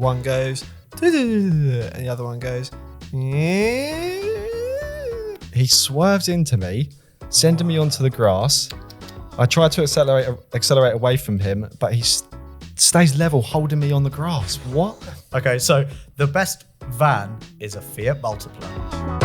One goes, and the other one goes. He swerves into me, sending me onto the grass. I try to accelerate away from him, but he stays level, holding me on the grass. What? Okay, so the best van is a Fiat Multipla.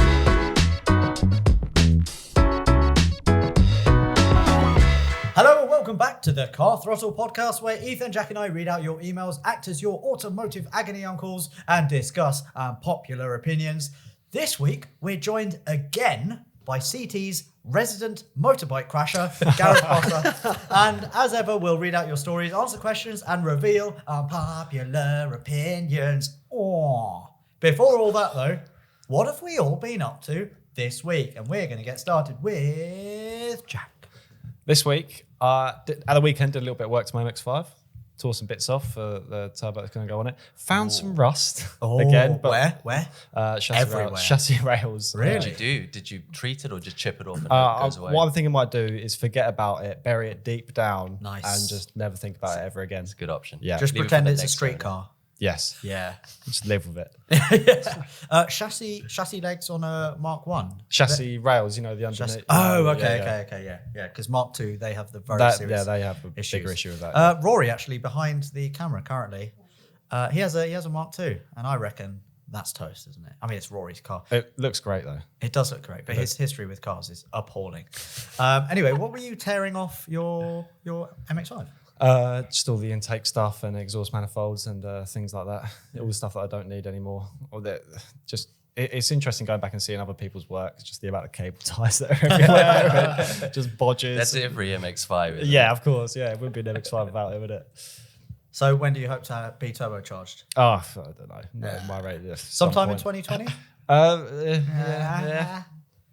Hello and welcome back to the Car Throttle Podcast, where Ethan, Jack and I read out your emails, act as your automotive agony uncles, and discuss unpopular opinions. This week, we're joined again by CT's resident motorbike crasher, Garrett Potter. And as ever, we'll read out your stories, answer questions, and reveal unpopular opinions. Aww. Before all that, though, what have we all been up to this week? And we're going to get started with Jack. This week, at the weekend, did a little bit of work to my MX-5. Tore some bits off for the turbo that's going to go on it. Found some rust again. But Where? Chassis rails. Really? What did you do? Did you treat it or just chip it off and hope it goes away? What I'm thinking I might do is forget about it, bury it deep down, Nice. and just never think about it ever again. It's a good option. Yeah. Just Leave it pretend for the it's a next street owner. car. Yes. Yeah. Just live with it. Chassis legs on a Mark 1. Chassis rails, the underneath. Okay. Yeah. Because Mark 2, they have the very serious they have a issues. bigger issue with that. Rory, actually, behind the camera currently, he has a Mark 2, and I reckon that's toast, isn't it? I mean, it's Rory's car. It looks great though. It does look great, but his history with cars is appalling. Anyway, what were you tearing off your MX-5? Just all the intake stuff and exhaust manifolds and things like that. All the stuff that I don't need anymore. Or that it's interesting going back and seeing other people's work. Just the amount of cable ties that are everywhere, just bodges. That's every MX-5. Isn't Yeah, of course. Yeah, it wouldn't be an MX-5 without it, would it? So when do you hope to be turbocharged? Oh, I don't know. Not my rate. Sometime in 2020? Yeah.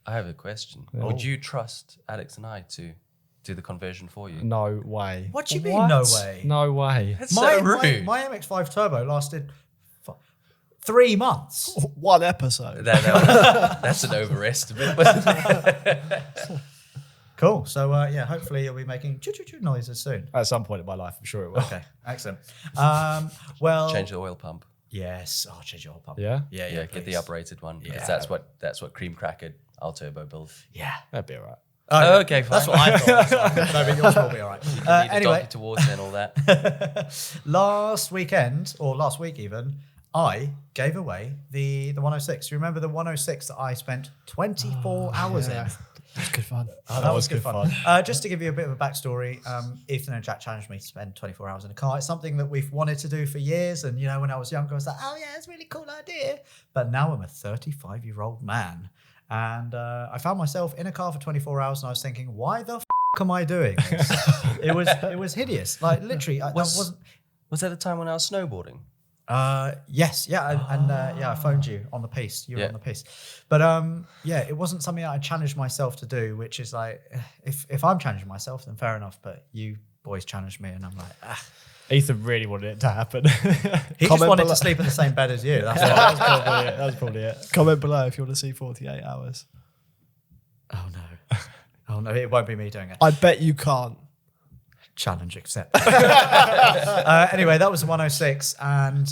I have a question. Oh. Would you trust Alex and I to do the conversion for you? No way. What do you mean, no way? No way. That's so rude. My MX-5 Turbo lasted 3 months. One episode. That's an overestimate. Cool. So, hopefully you'll be making choo-choo-choo noises soon. At some point in my life, I'm sure it will. Okay, excellent. Well, Change the oil pump. yes. Oh, change your oil pump. Yeah? Yeah, Get the please. uprated one. Yeah. Because that's what cream crackered our turbo build. Yeah. That'd be all right. Oh, Okay, fine. That's what I thought. No, but yours will be all right. You need a Anyway, donkey to water and all that. last week even, I gave away the 106. You remember the 106 that I spent 24 hours in? That's good fun. Oh, that was good fun. Just to give you a bit of a backstory, Ethan and Jack challenged me to spend 24 hours in a car. It's something that we've wanted to do for years. And, when I was younger, I was like, oh, yeah, it's a really cool idea. But now I'm a 35-year-old man. And I found myself in a car for 24 hours and I was thinking, why the am I doing this? It was hideous. Like, literally, I wasn't... Was that the time when I was snowboarding? Yes, yeah, and I phoned you on the piece. You were on the piece, but it wasn't something that I challenged myself to do. Which is like, if I'm challenging myself, then fair enough. But you boys challenged me, and I'm like, Ethan really wanted it to happen. he just wanted to sleep in the same bed as you. That's what That was probably it. Comment below if you want to see 48 hours. Oh no, it won't be me doing it. I bet you can't. Challenge accepted. Anyway, that was the 106, and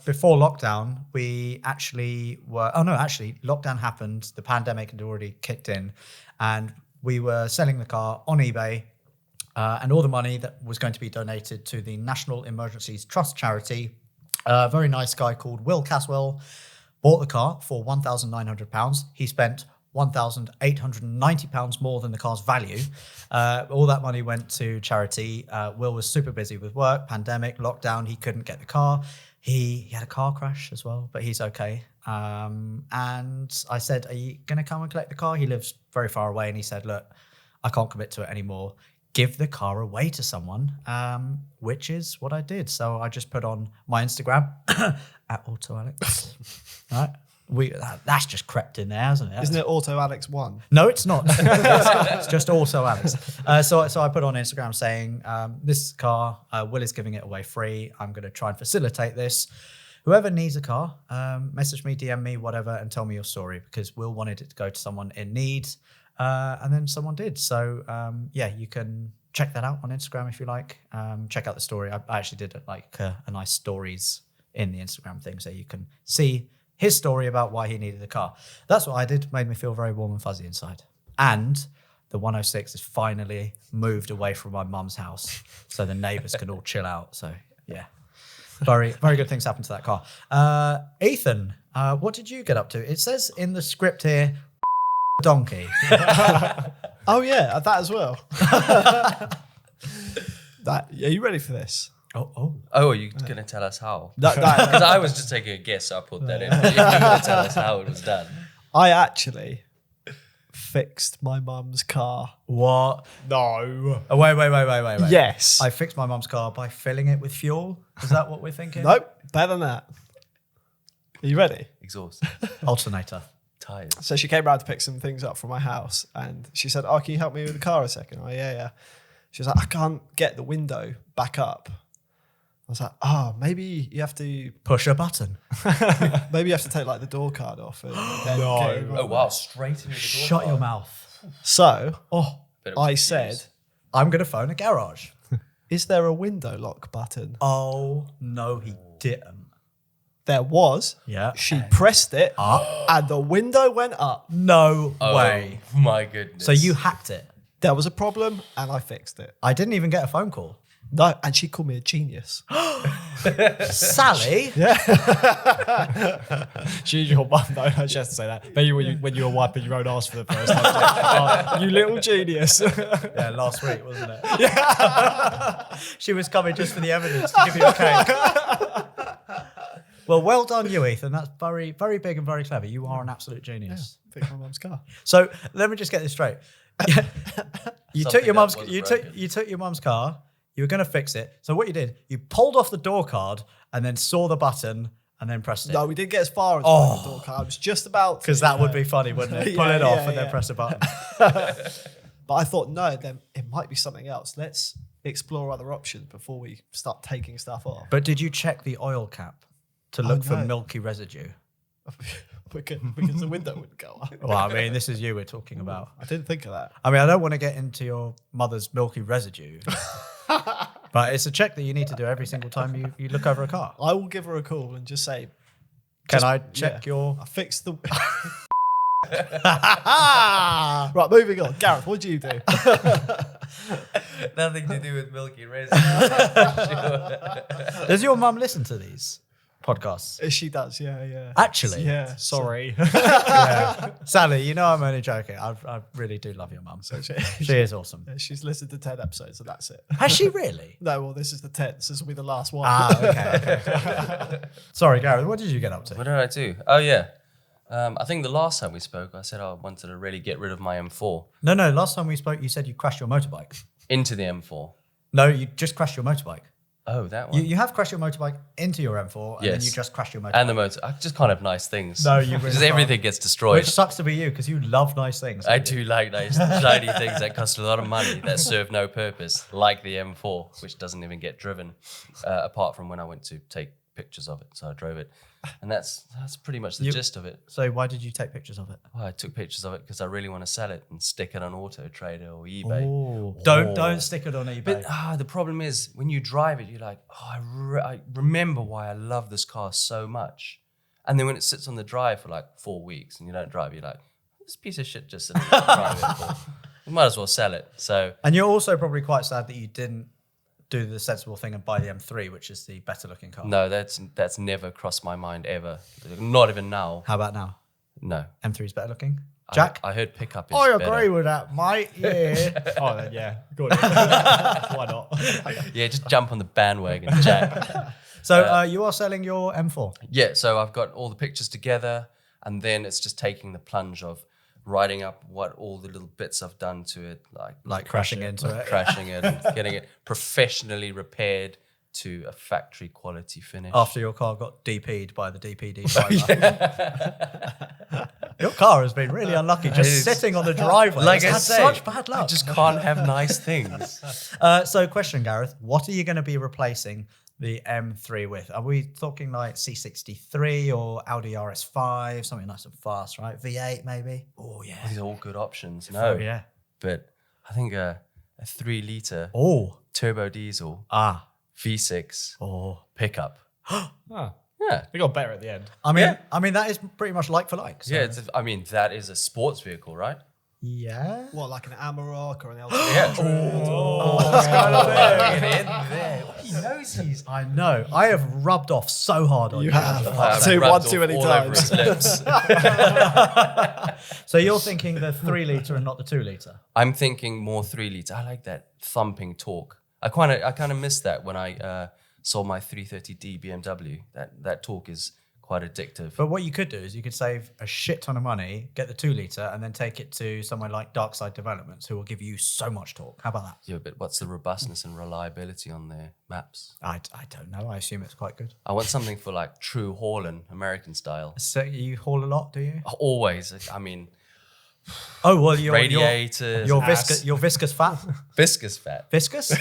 before lockdown, we actually were. Oh no, actually, lockdown happened. The pandemic had already kicked in, and we were selling the car on eBay, and all the money that was going to be donated to the National Emergencies Trust charity. A very nice guy called Will Caswell bought the car for £1,900. He spent £1,890 more than the car's value. All that money went to charity. Will was super busy with work, pandemic, lockdown. He couldn't get the car. He had a car crash as well, but he's okay. And I said, are you going to come and collect the car? He lives very far away. And he said, look, I can't commit to it anymore. Give the car away to someone, which is what I did. So I just put on my Instagram at AutoAlex. Right? That's just crept in there, hasn't it? Isn't it Auto Alex 1? No, it's not. It's just also Alex. So I put on Instagram saying, this car, Will is giving it away free. I'm going to try and facilitate this. Whoever needs a car, message me, DM me, whatever, and tell me your story, because Will wanted it to go to someone in need. And then someone did. So, you can check that out on Instagram if you like. Check out the story. I actually did a nice stories in the Instagram thing so you can see his story about why he needed a car. That's what I did. Made me feel very warm and fuzzy inside. And the 106 is finally moved away from my mum's house so the neighbours can all chill out. So, yeah. Very, very good things happened to that car. Ethan, what did you get up to? It says in the script here, donkey. Oh, yeah, that as well. Are you ready for this? Oh, are you going to tell us how? That, Because I was just taking a guess, so I put that in. You're going to tell us how it was done. I actually fixed my mum's car. What? No. Oh, wait. Yes. I fixed my mum's car by filling it with fuel. Is that what we're thinking? Nope. Better than that. Are you ready? Exhaust. Alternator. Tires. So she came round to pick some things up from my house, and she said, "Oh, can you help me with the car a second?" Oh, yeah. She was like, "I can't get the window back up." I was like, "Oh, maybe you have to Push a button. maybe you have to take like the door card off." And then No. get it Oh, right." wow. Straight into the door. Shut your mouth. So But it was I confused. said, I'm going to phone a garage. "Is there a window lock button?" Oh, no, he didn't. There was. Yeah. She pressed it, and the window went up. No Oh, way. my goodness. So you hacked it. There was a problem, and I fixed it. I didn't even get a phone call. No, and she called me a genius. Sally? She's your mum, though. I just have to say that. Maybe when you were wiping your own ass for the first time. Oh, you little genius. Yeah, last week, wasn't it? Yeah. She was coming just for the evidence to give you a cake. Well, well done, you, Ethan. That's very, very big and very clever. You are an absolute genius. Fixed my mum's car. So let me just get this straight. You took Something your that mum's was you broken. took your mum's car. You were going to fix it. So what you did, you pulled off the door card and then saw the button and then pressed it. No, we didn't get as far as Oh. the door card. I was just about to, Because that would be funny, wouldn't it? Pull Yeah, it off yeah, and then yeah. press a button. But I thought, no, then it might be something else. Let's explore other options before we start taking stuff off. But did you check the oil cap to look for no. milky residue? because the window wouldn't go up. Well, I mean, this is you we're talking about. I didn't think of that. I mean, I don't want to get into your mother's milky residue, but it's a check that you need to do every single time you look over a car. I will give her a call and just say, Can I check your... I fixed the... Right, moving on. Gareth, what do you do? Nothing to do with milky residue. Does your mum listen to these podcasts? She does, yeah. Actually? Yeah. Sorry. Yeah. Sally, you know I'm only joking. I really do love your mum. So She is awesome. she's listened to 10 episodes, so that's it. Has she really? No, well, this is the 10th. This will be the last one. Okay. Sorry, Gareth, what did you get up to? What did I do? Oh, yeah. I think the last time we spoke, I said I wanted to really get rid of my M4 No, last time we spoke, you said you crashed your motorbike. into the M4. No, you just crashed your motorbike. Oh, that one. You have crashed your motorbike into your M4, and then Yes. you just crashed your motorbike. And the motor. I just can't have nice things. No, you really Because can't. everything gets destroyed. Which sucks to be you, because you love nice things. I do like nice, shiny things that cost a lot of money that serve no purpose, like the M4, which doesn't even get driven, apart from when I went to take pictures of it. So I drove it. And that's pretty much the gist of it. So why did you take pictures of it? Well, I took pictures of it because I really want to sell it and stick it on Auto Trader or eBay. Oh. Don't stick it on eBay. But the problem is when you drive it, you're like, oh, I remember why I love this car so much. And then when it sits on the drive for like 4 weeks and you don't drive, you're like, this piece of shit just sitting on the drive for. You might as well sell it. So And you're also probably quite sad that you didn't do the sensible thing and buy the M3, which is the better looking car. no, that's never crossed my mind ever. Not even now. How about now? No. M3 is better looking? Jack? I heard pickup is I better. agree with that, mate. Yeah. Oh, then, yeah. Good. Why not? Yeah, just jump on the bandwagon, Jack. So you are selling your M4. Yeah, so I've got all the pictures together, and then it's just taking the plunge of writing up what all the little bits I've done to it, Like crashing into it. crashing it, and getting it professionally repaired to a factory quality finish. After your car got DP'd by the DPD driver. Your car has been really unlucky just It's- sitting on the driveway. like It's I had say, such bad luck. I just can't have nice things. So question, Gareth, what are you going to be replacing the M3 with? Are we talking like C63 or Audi RS5, something nice and fast, right? V8 maybe? Oh, yeah. These are all good options. No, Oh, yeah. but I think a 3-liter Oh. turbo diesel Ah. V6 Oh. pickup. Oh. Yeah. We got better at the end. I mean that is pretty much like for like. So. Yeah, I mean, that is a sports vehicle, right? Yeah. What, like an Amarok or an LT? Yeah. What's going on there? He knows he's. I know. I have rubbed off so hard on you. One too many all over times. his lips. So you're thinking the 3 litre and not the 2 litre? I'm thinking more 3 litre. I like that thumping torque. I kind of missed that when I saw my 330D BMW. That torque is quite addictive. But what you could do is you could save a shit ton of money, get the 2 litre, and then take it to somewhere like Darkside Developments, who will give you so much torque. How about that? Yeah, but what's the robustness and reliability on their maps? I don't know. I assume it's quite good. I want something for like true hauling, American style. So you haul a lot, do you? Always. I mean, Oh well, radiators, you're viscous fat. viscous fat. Viscous?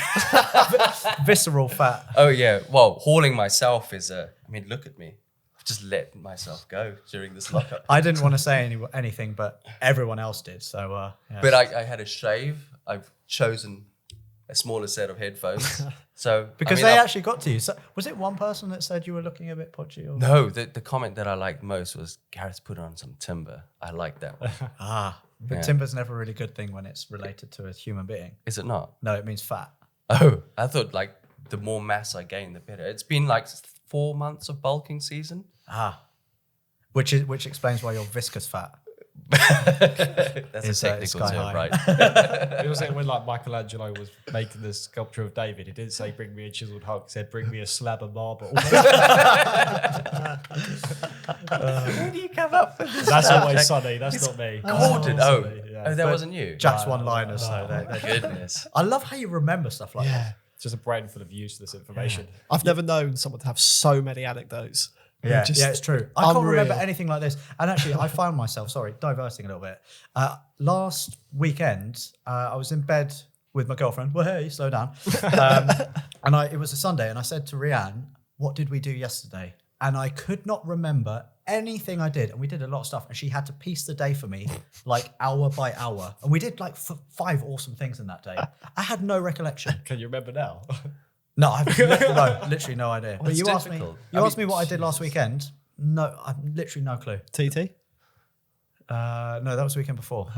Visceral fat. Oh yeah. Well, hauling myself is I mean, look at me. I've just let myself go during this lockup. I didn't want to say anything, but everyone else did. So, yeah. But I had a shave. I've chosen a smaller set of headphones. So Because I mean, they actually got to you. So, was it one person that said you were looking a bit podgy? Or? No, the comment that I liked most was Gareth put on some timber. I like that one. But Yeah. timber's never a really good thing when it's related to a human being. Is it not? No, it means fat. Oh, I thought like the more mass I gain, the better. It's been like 4 months of bulking season. Which explains why you're viscous fat. That's It's, a it's technical sky term, high. right? It was like when like Michelangelo was making the sculpture of David. He didn't say bring me a chiseled Hulk. He said bring me a slab of marble. Where do you come up with this? That's always Sonny. That's not me. Gordon. That's Oh, not me, yeah. oh, that wasn't you. Jack's one-liners. So Goodness. I love how you remember stuff like that. It's just a brain full of useless information. I've never known someone to have so many anecdotes. Yeah, Just it's true. I can't remember unreal. anything like this. And actually, I found myself, diverting a little bit. Last weekend, I was in bed with my girlfriend. Well, hey, slow down. And it was a Sunday, and I said to Rianne, what did we do yesterday? And I could not remember anything I did. And we did a lot of stuff. And she had to piece the day for me, like hour by hour. And we did like 5 awesome things in that day. I had no recollection. Can you remember now? No, I've literally no idea. But it's you asked me. difficult. You asked me what I did last weekend. No, I've literally no clue. TT? No, that was the weekend before.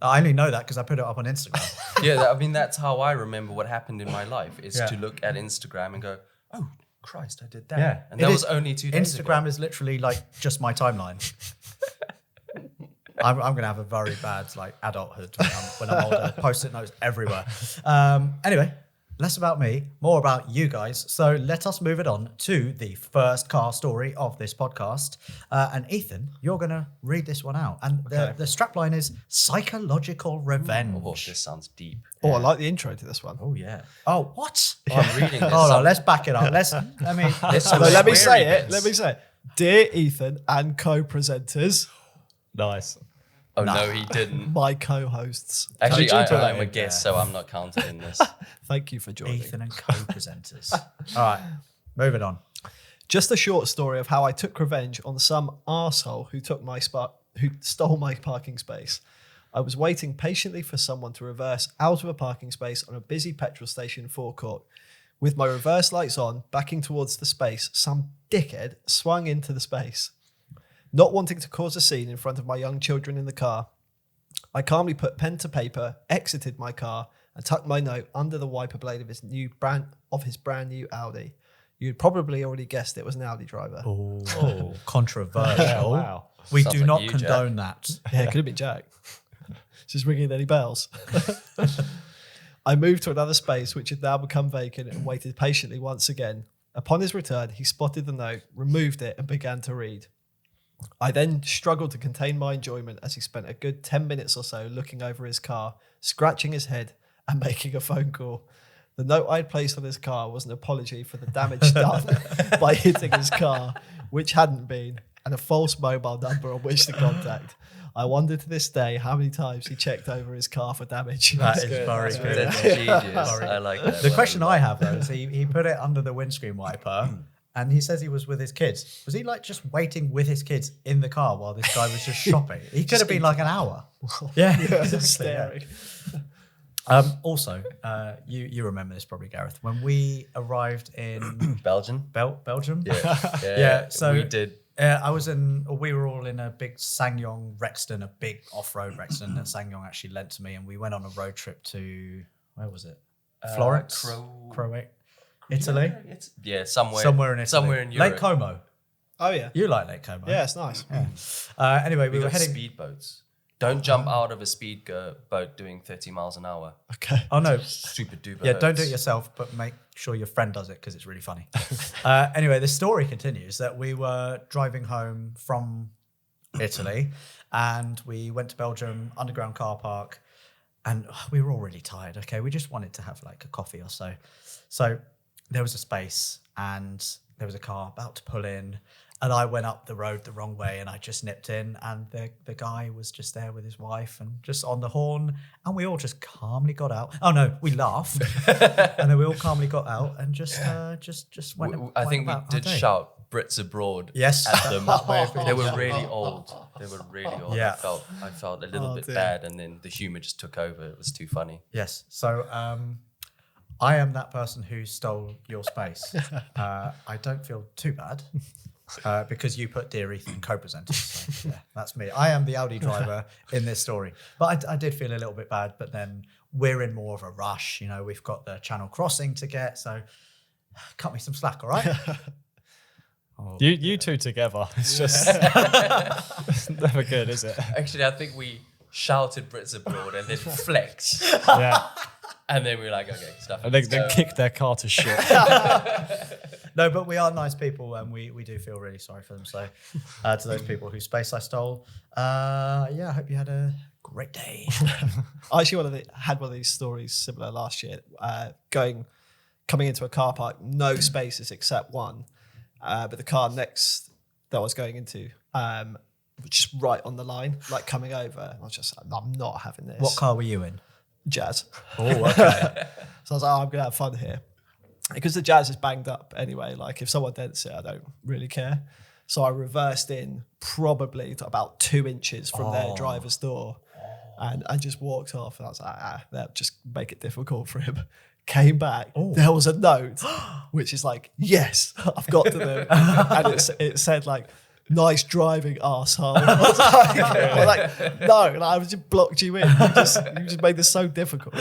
I only know that because I put it up on Instagram. Yeah, I mean, that's how I remember what happened in my life, is Yeah. to look at Instagram and go, oh, Christ, I did that. Yeah, And it that is- was only 2 days ago. Instagram is literally like just my timeline. I'm going to have a very bad like adulthood when I'm older. Post-it notes everywhere. Anyway, less about me, more about you guys. So let us move it on to the first car story of this podcast. And Ethan, you're going to read this one out. And the strapline is psychological revenge. Oh, this sounds deep. Oh, I like the intro to this one. Oh, yeah. Oh, what? Oh, I'm reading this. Hold on, let's back it up. Let Let me say it. Let me say it. Dear Ethan and co-presenters, Nice. Oh, no, he didn't. my co-hosts. Actually, Don't you put that I'm a in guest, there? so I'm not counted in this. Thank you for joining. Ethan and co-presenters. All right, moving on. Just a short story of how I took revenge on some arsehole who stole my parking space. I was waiting patiently for someone to reverse out of a parking space on a busy petrol station forecourt. With my reverse lights on, backing towards the space, some dickhead swung into the space. Not wanting to cause a scene in front of my young children in the car, I calmly put pen to paper, exited my car, and tucked my note under the wiper blade of his brand new Audi. You'd probably already guessed it was an Audi driver. Oh, controversial. Wow. We Sounds do like not you, condone that. Yeah, it could have been Jack. Just ringing any bells. I moved to another space, which had now become vacant, and waited patiently once again. Upon his return, he spotted the note, removed it, and began to read. I then struggled to contain my enjoyment as he spent a good 10 minutes or so looking over his car, scratching his head, and making a phone call. The note I had placed on his car was an apology for the damage done by hitting his car, which hadn't been, and a false mobile number on which to contact. I wonder to this day how many times he checked over his car for damage. That is very good. That's genius. I like that. The question I have though is he put it under the windscreen wiper, and he says he was with his kids. Was he like just waiting with his kids in the car while this guy was just shopping? He could have been like an hour. Yeah, Just exactly, yeah. staring. Also, you remember this probably, Gareth, when we arrived in Belgian. Belgium. Yeah. So we did. we were all in a big SsangYong Rexton, a big off-road Rexton that SsangYong actually lent to me, and we went on a road trip to, where was it? Florence, Croatia, Italy. Somewhere in Italy. Somewhere in Europe. Lake Como. Oh yeah. You like Lake Como? Yeah, it's nice. Anyway, we We were got heading. speedboats. Don't jump out of a boat doing 30 miles an hour. Okay. Oh no. Super duper. Yeah, don't do hurts. it yourself, but make sure your friend does it because it's really funny. Anyway, the story continues that we were driving home from Italy and we went to Belgium, underground car park, and we were all really tired. Okay, we just wanted to have like a coffee or so. So there was a space and there was a car about to pull in. And I went up the road the wrong way and I just nipped in and the guy was just there with his wife and just on the horn and we all just calmly got out. Oh no, we laughed. And then we all calmly got out and just went. I think we about our did day. shout Brits abroad Yes. at them. That They were really old. Yeah. I felt a little bit dear. bad and then the humor just took over. It was too funny. Yes. So I am that person who stole your space. I don't feel too bad. Because you put Dear Ethan co-presenter. So, yeah, that's me. I am the Audi driver in this story. But I did feel a little bit bad, but then we're in more of a rush. You know, we've got the Channel crossing to get, so cut me some slack, all right? You two together. It's just it's never good, is it? Actually, I think we shouted Brits abroad and then flexed. Yeah. And then we were like, okay, stuff. And then kicked their car to shit. No, but we are nice people and we do feel really sorry for them. So to those people whose space I stole, I hope you had a great day. I actually had one of these stories similar last year. Coming into a car park, no spaces except one, but the car next that I was going into, just right on the line, like coming over. I was just, I'm not having this. What car were you in? Jazz. Oh, okay. So I was like, I'm gonna have fun here, because the Jazz is banged up anyway. Like if someone dents it, I don't really care. So I reversed in probably to about 2 inches from their driver's door, and I just walked off. And I was like, that just make it difficult for him. Came back. There was a note, which is like, yes, I've got to them, and it said like, nice driving, arsehole. I was like, no, I just blocked you in. You just made this so difficult.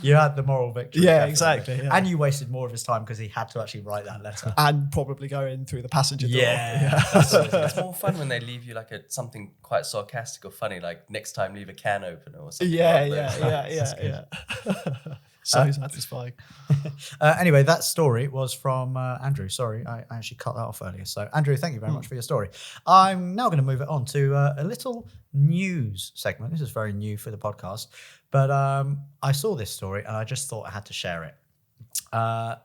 You had the moral victory. Yeah, definitely. exactly. Yeah. And you wasted more of his time because he had to actually write that letter. And probably go in through the passenger door. Yeah. It's more fun when they leave you like something quite sarcastic or funny, like next time leave a can opener or something. Yeah. So satisfying. Anyway, that story was from Andrew. Sorry, I actually cut that off earlier. So, Andrew, thank you very much for your story. I'm now going to move it on to a little news segment. This is very new for the podcast, but I saw this story and I just thought I had to share it.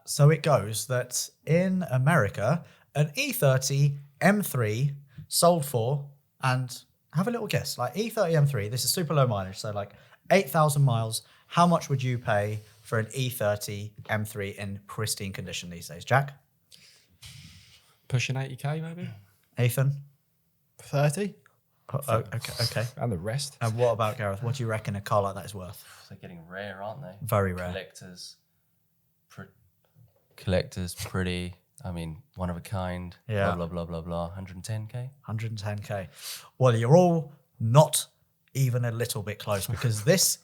So it goes that in America, an E30 M3 sold for, and have a little guess, like E30 M3, this is super low mileage, so like 8,000 miles. How much would you pay for an E30 M3 in pristine condition these days, Jack? Pushing 80k maybe? Ethan? 30? Okay. And the rest. And what about Gareth? What do you reckon a car like that is worth? They're getting rare, aren't they? Very rare. Collectors, pretty. I mean, one of a kind. Yeah. Blah, blah, blah, blah, blah. 110k? 110k. Well, you're all not even a little bit close because this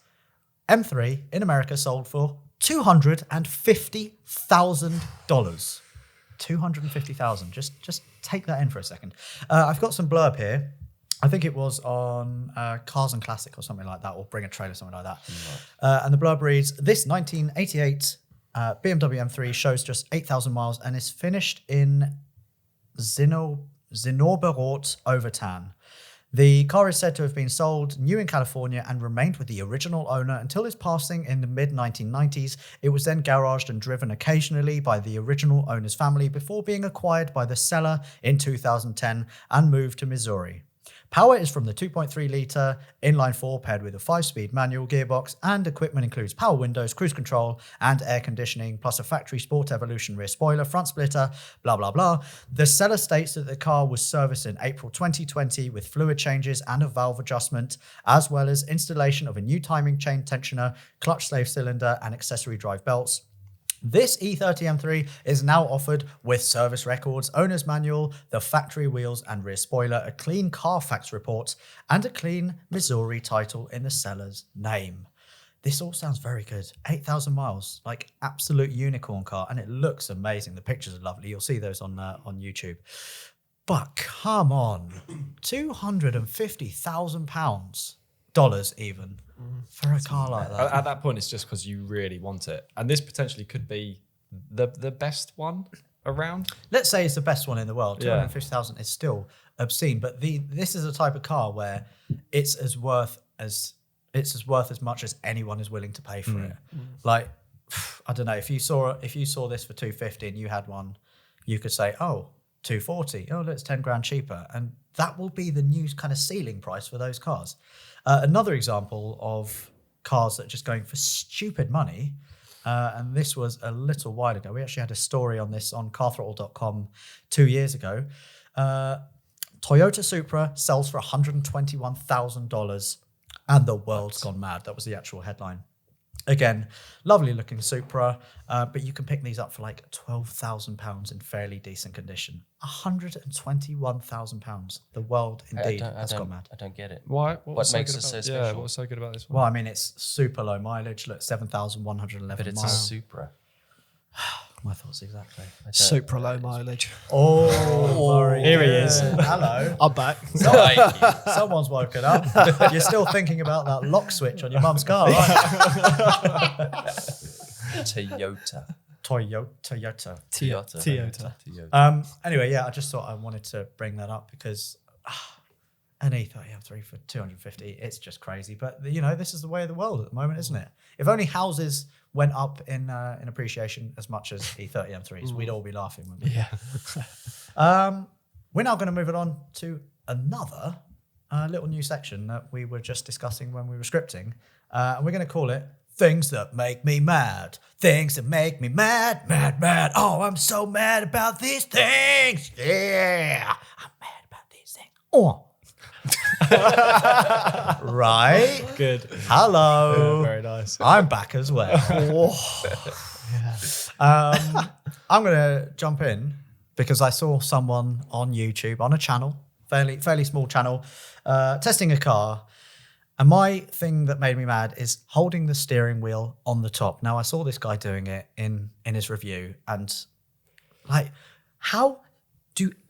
M3 in America sold for $250,000. $250,000. Just take that in for a second. I've got some blurb here. I think it was on Cars and Classic or something like that, or Bring a Trailer, something like that. And the blurb reads, this 1988 BMW M3 shows just 8,000 miles and is finished in Zinnoberort Overtan. The car is said to have been sold new in California and remained with the original owner until his passing in the mid-1990s. It was then garaged and driven occasionally by the original owner's family before being acquired by the seller in 2010 and moved to Missouri. Power is from the 2.3 litre inline-4 paired with a 5-speed manual gearbox, and equipment includes power windows, cruise control, and air conditioning, plus a factory Sport Evolution rear spoiler, front splitter, blah, blah, blah. The seller states that the car was serviced in April 2020 with fluid changes and a valve adjustment, as well as installation of a new timing chain tensioner, clutch slave cylinder, and accessory drive belts. This E30 M3 is now offered with service records, owner's manual, the factory wheels and rear spoiler, a clean Carfax report, and a clean Missouri title in the seller's name. This all sounds very good. 8,000 miles, like absolute unicorn car, and it looks amazing. The pictures are lovely. You'll see those on YouTube. But come on, £250,000, dollars even, for a car like that. At that point, it's just because you really want it. And this potentially could be the best one around. Let's say it's the best one in the world. Yeah. 250,000 is still obscene, but this is a type of car where it's as worth as much as anyone is willing to pay for it. Like, I don't know, if you saw this for 250 and you had one, you could say, oh, 240. Oh, that's 10 grand cheaper, and that will be the new kind of ceiling price for those cars. Another example of cars that are just going for stupid money, and this was a little while ago. We actually had a story on this on carthrottle.com 2 years ago. Toyota Supra sells for $121,000 and the world's gone mad. That was the actual headline. Again, lovely looking Supra, but you can pick these up for like £12,000 in fairly decent condition. £121,000. The world indeed has gone mad. I don't get it. Why? What makes it so special? Yeah, what was so good about this one? Well, I mean, it's super low mileage. Look, 7,111 But it's a miles. Supra. My thoughts exactly. Super low mileage. Oh, very here he good. is. Hello. I'm back. Someone's woken up. You're still thinking about that lock switch on your mum's car, right? Toyota. Anyway, yeah, I just thought I wanted to bring that up because an E30 M3 for 250, it's just crazy. But this is the way of the world at the moment, isn't it? If only houses went up in appreciation as much as E30 M3s, we'd all be laughing, wouldn't we? Yeah. We're now going to move it on to another little new section that we were just discussing when we were scripting. And we're going to call it Things That Make Me Mad. Things that make me mad, mad, mad. Oh, I'm so mad about these things. Yeah. I'm mad about these things. Oh. Right. Good. Hello. Very nice. I'm back as well. I'm going to jump in because I saw someone on YouTube on a channel, fairly small channel, testing a car. And my thing that made me mad is holding the steering wheel on the top. Now, I saw this guy doing it in his review, and like, how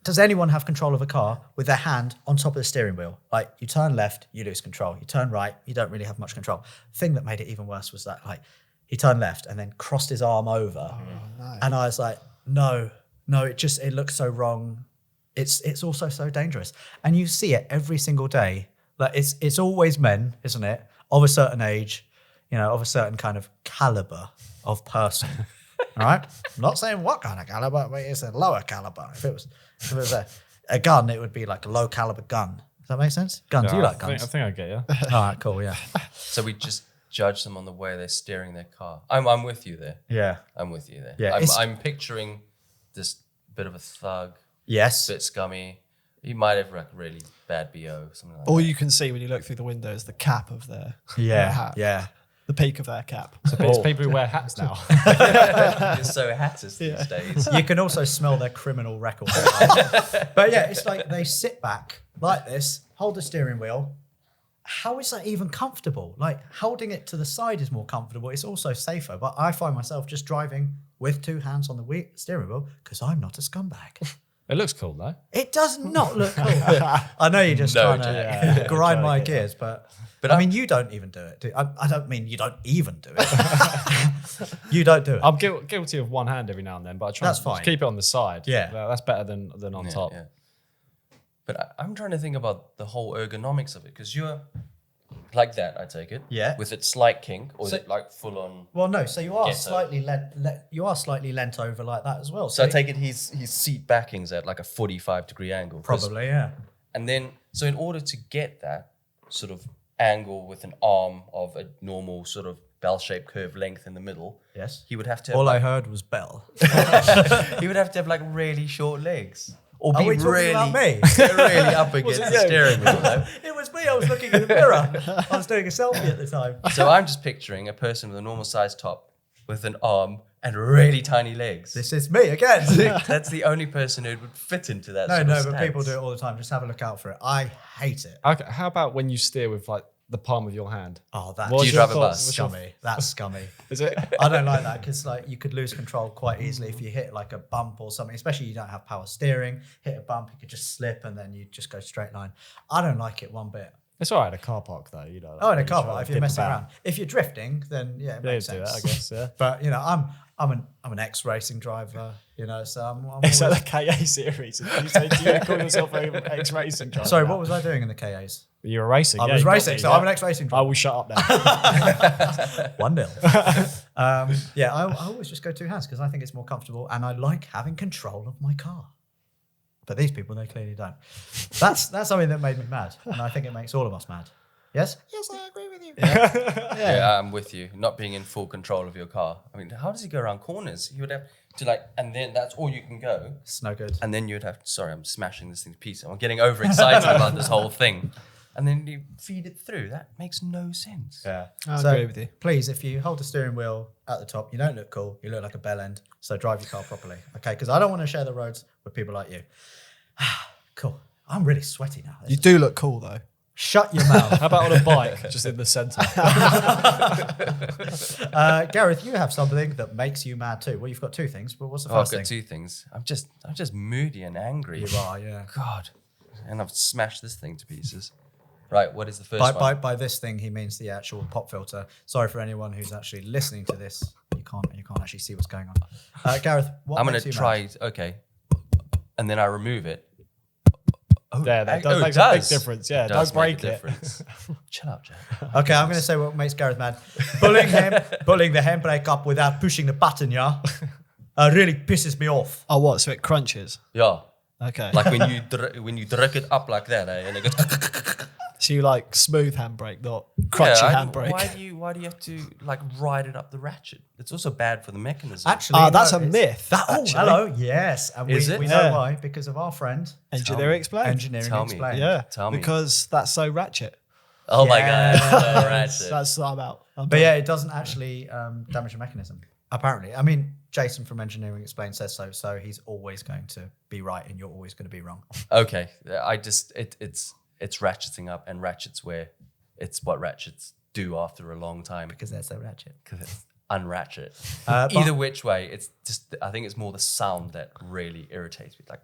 does anyone have control of a car with their hand on top of the steering wheel? Like, you turn left, you lose control. You turn right, you don't really have much control. The thing that made it even worse was that, like, he turned left and then crossed his arm over. Oh, no. And I was like, no, it looks so wrong. It's also so dangerous. And you see it every single day. Like, it's always men, isn't it? Of a certain age, of a certain kind of caliber of person. All right? I'm not saying what kind of caliber, but it's a lower caliber. If it was a gun, it would be like a low caliber gun. Does that make sense? Guns, you like guns. I think I get you. All right, cool, yeah. So we just judge them on the way they're steering their car. I'm with you there. Yeah. I'm with you there. Yeah, I'm picturing this bit of a thug, Yes. bit scummy. He might have like really bad BO, something like All that. you can see when you look through the window is the cap of their Yeah, hat. yeah. The peak of their cap. It's people who wear hats now. You're so hatters these days. You can also smell their criminal record. But yeah, it's like they sit back like this, hold the steering wheel. How is that even comfortable? Like, holding it to the side is more comfortable. It's also safer. But I find myself just driving with two hands on the steering wheel because I'm not a scumbag. It looks cool though. It does not look cool. I know you're just trying to grind my gears, but I mean, you don't even do it. I don't mean you don't even do it. You don't do it. I'm guilty of one hand every now and then, but I try That's to fine. keep it on the side. Yeah. That's better than on top. Yeah. But I'm trying to think about the whole ergonomics of it because you're like that, I take it. Yeah. With its slight kink, or is So- it like full on? Well, no. So you are Ghetto. slightly lent over like that as well. So I take it his seat backing's at like a 45-degree angle. 'cause- probably, yeah. And then, so in order to get that sort of angle with an arm of a normal sort of bell-shaped curve length in the middle, Yes. he would have to have All I like, heard was bell. he would have to have like really short legs. Or Are be we talking really, about me? really up against the steering wheel. Though. It was me. I was looking in the mirror. I was doing a selfie at the time. So I'm just picturing a person with a normal sized top with an arm and really tiny legs. This is me again. That's the only person who would fit into that. No, sort no, of but stance. people do it all the time. Just have a look out for it. I hate it. Okay, how about when you steer with like the palm of your hand? Oh, that's What's Do you your drive a thoughts? bus? What's your- scummy. That's scummy. Is it? I don't like that because like you could lose control quite easily if you hit like a bump or something. Especially you don't have power steering. Hit a bump, you could just slip and then you just go straight line. I don't like it one bit. It's all right at a car park though, you know. Oh, in a you car try park, to if you're dip messing about. around. If you're drifting, then yeah, it Yeah, makes do sense. that, I guess, yeah. But you know, I'm an ex-racing driver. You know, so I'm Is that always- the KA series? Do you call yourself an ex-racing driver? Sorry, now? what was I doing in the KAs? You were racing. I yeah, was you got racing, me, so yeah. I'm an ex-racing I driver. will shut up now. 1-0. Yeah, I always just go two hands because I think it's more comfortable and I like having control of my car. But these people, they clearly don't. That's something that made me mad, and I think it makes all of us mad. Yes? Yes, I agree with you. Yeah, I'm with you. Not being in full control of your car. I mean, how does he go around corners? You would have to like, and then that's all you can go. It's no good. And then you'd have to, sorry, I'm smashing this thing to pieces. I'm getting overexcited about this whole thing. And then you feed it through. That makes no sense. Yeah. I So agree with you. please, if you hold the steering wheel at the top, you don't look cool. You look like a bell end. So drive your car properly, okay? Because I don't want to share the roads with people like you. Cool. I'm really sweaty now. You do look cool though. Shut your mouth. How about on a bike, just in the centre? Gareth, you have something that makes you mad too. Well, you've got two things, but what's the Oh, I've first got thing? two things. I'm just moody and angry. You are, yeah. God. And I've smashed this thing to pieces. Right, what is the first one? By this thing, he means the actual pop filter. Sorry for anyone who's actually listening to this. You can't actually see what's going on. Gareth, what I'm going makes to you try, mad? okay. And then I remove it. Yeah, that Oh, it makes a big does. difference. Yeah, It does don't make break a it. difference. Chill out, Jack. Okay, I'm going to say what makes Gareth mad. Pulling the handbrake up without pushing the button, yeah, really pisses me off. Oh, what? So it crunches. Yeah. Okay. Like when you direct it up like that, and it goes. So you like smooth handbrake, not crunchy handbrake. Why do you have to like ride it up the ratchet? It's also bad for the mechanism. Actually, That's no, a it's- myth, Oh, actually. hello, yes, and Is we it? know Yeah. why because of our friend Engineering explained. Engineering Tell me. Explained. Yeah. Tell me. Because that's so ratchet. Oh my Yeah. god, so ratchet. That's what I'm out. But yeah, it doesn't actually damage the mechanism. Apparently, I mean, Jason from Engineering Explained says so. So he's always going to be right, and you're always going to be wrong. Okay, it's ratcheting up, and ratchets where it's what ratchets do after a long time Because they're so ratchet. because it's unratchet. But- Either which way, it's just I think it's more the sound that really irritates me. Like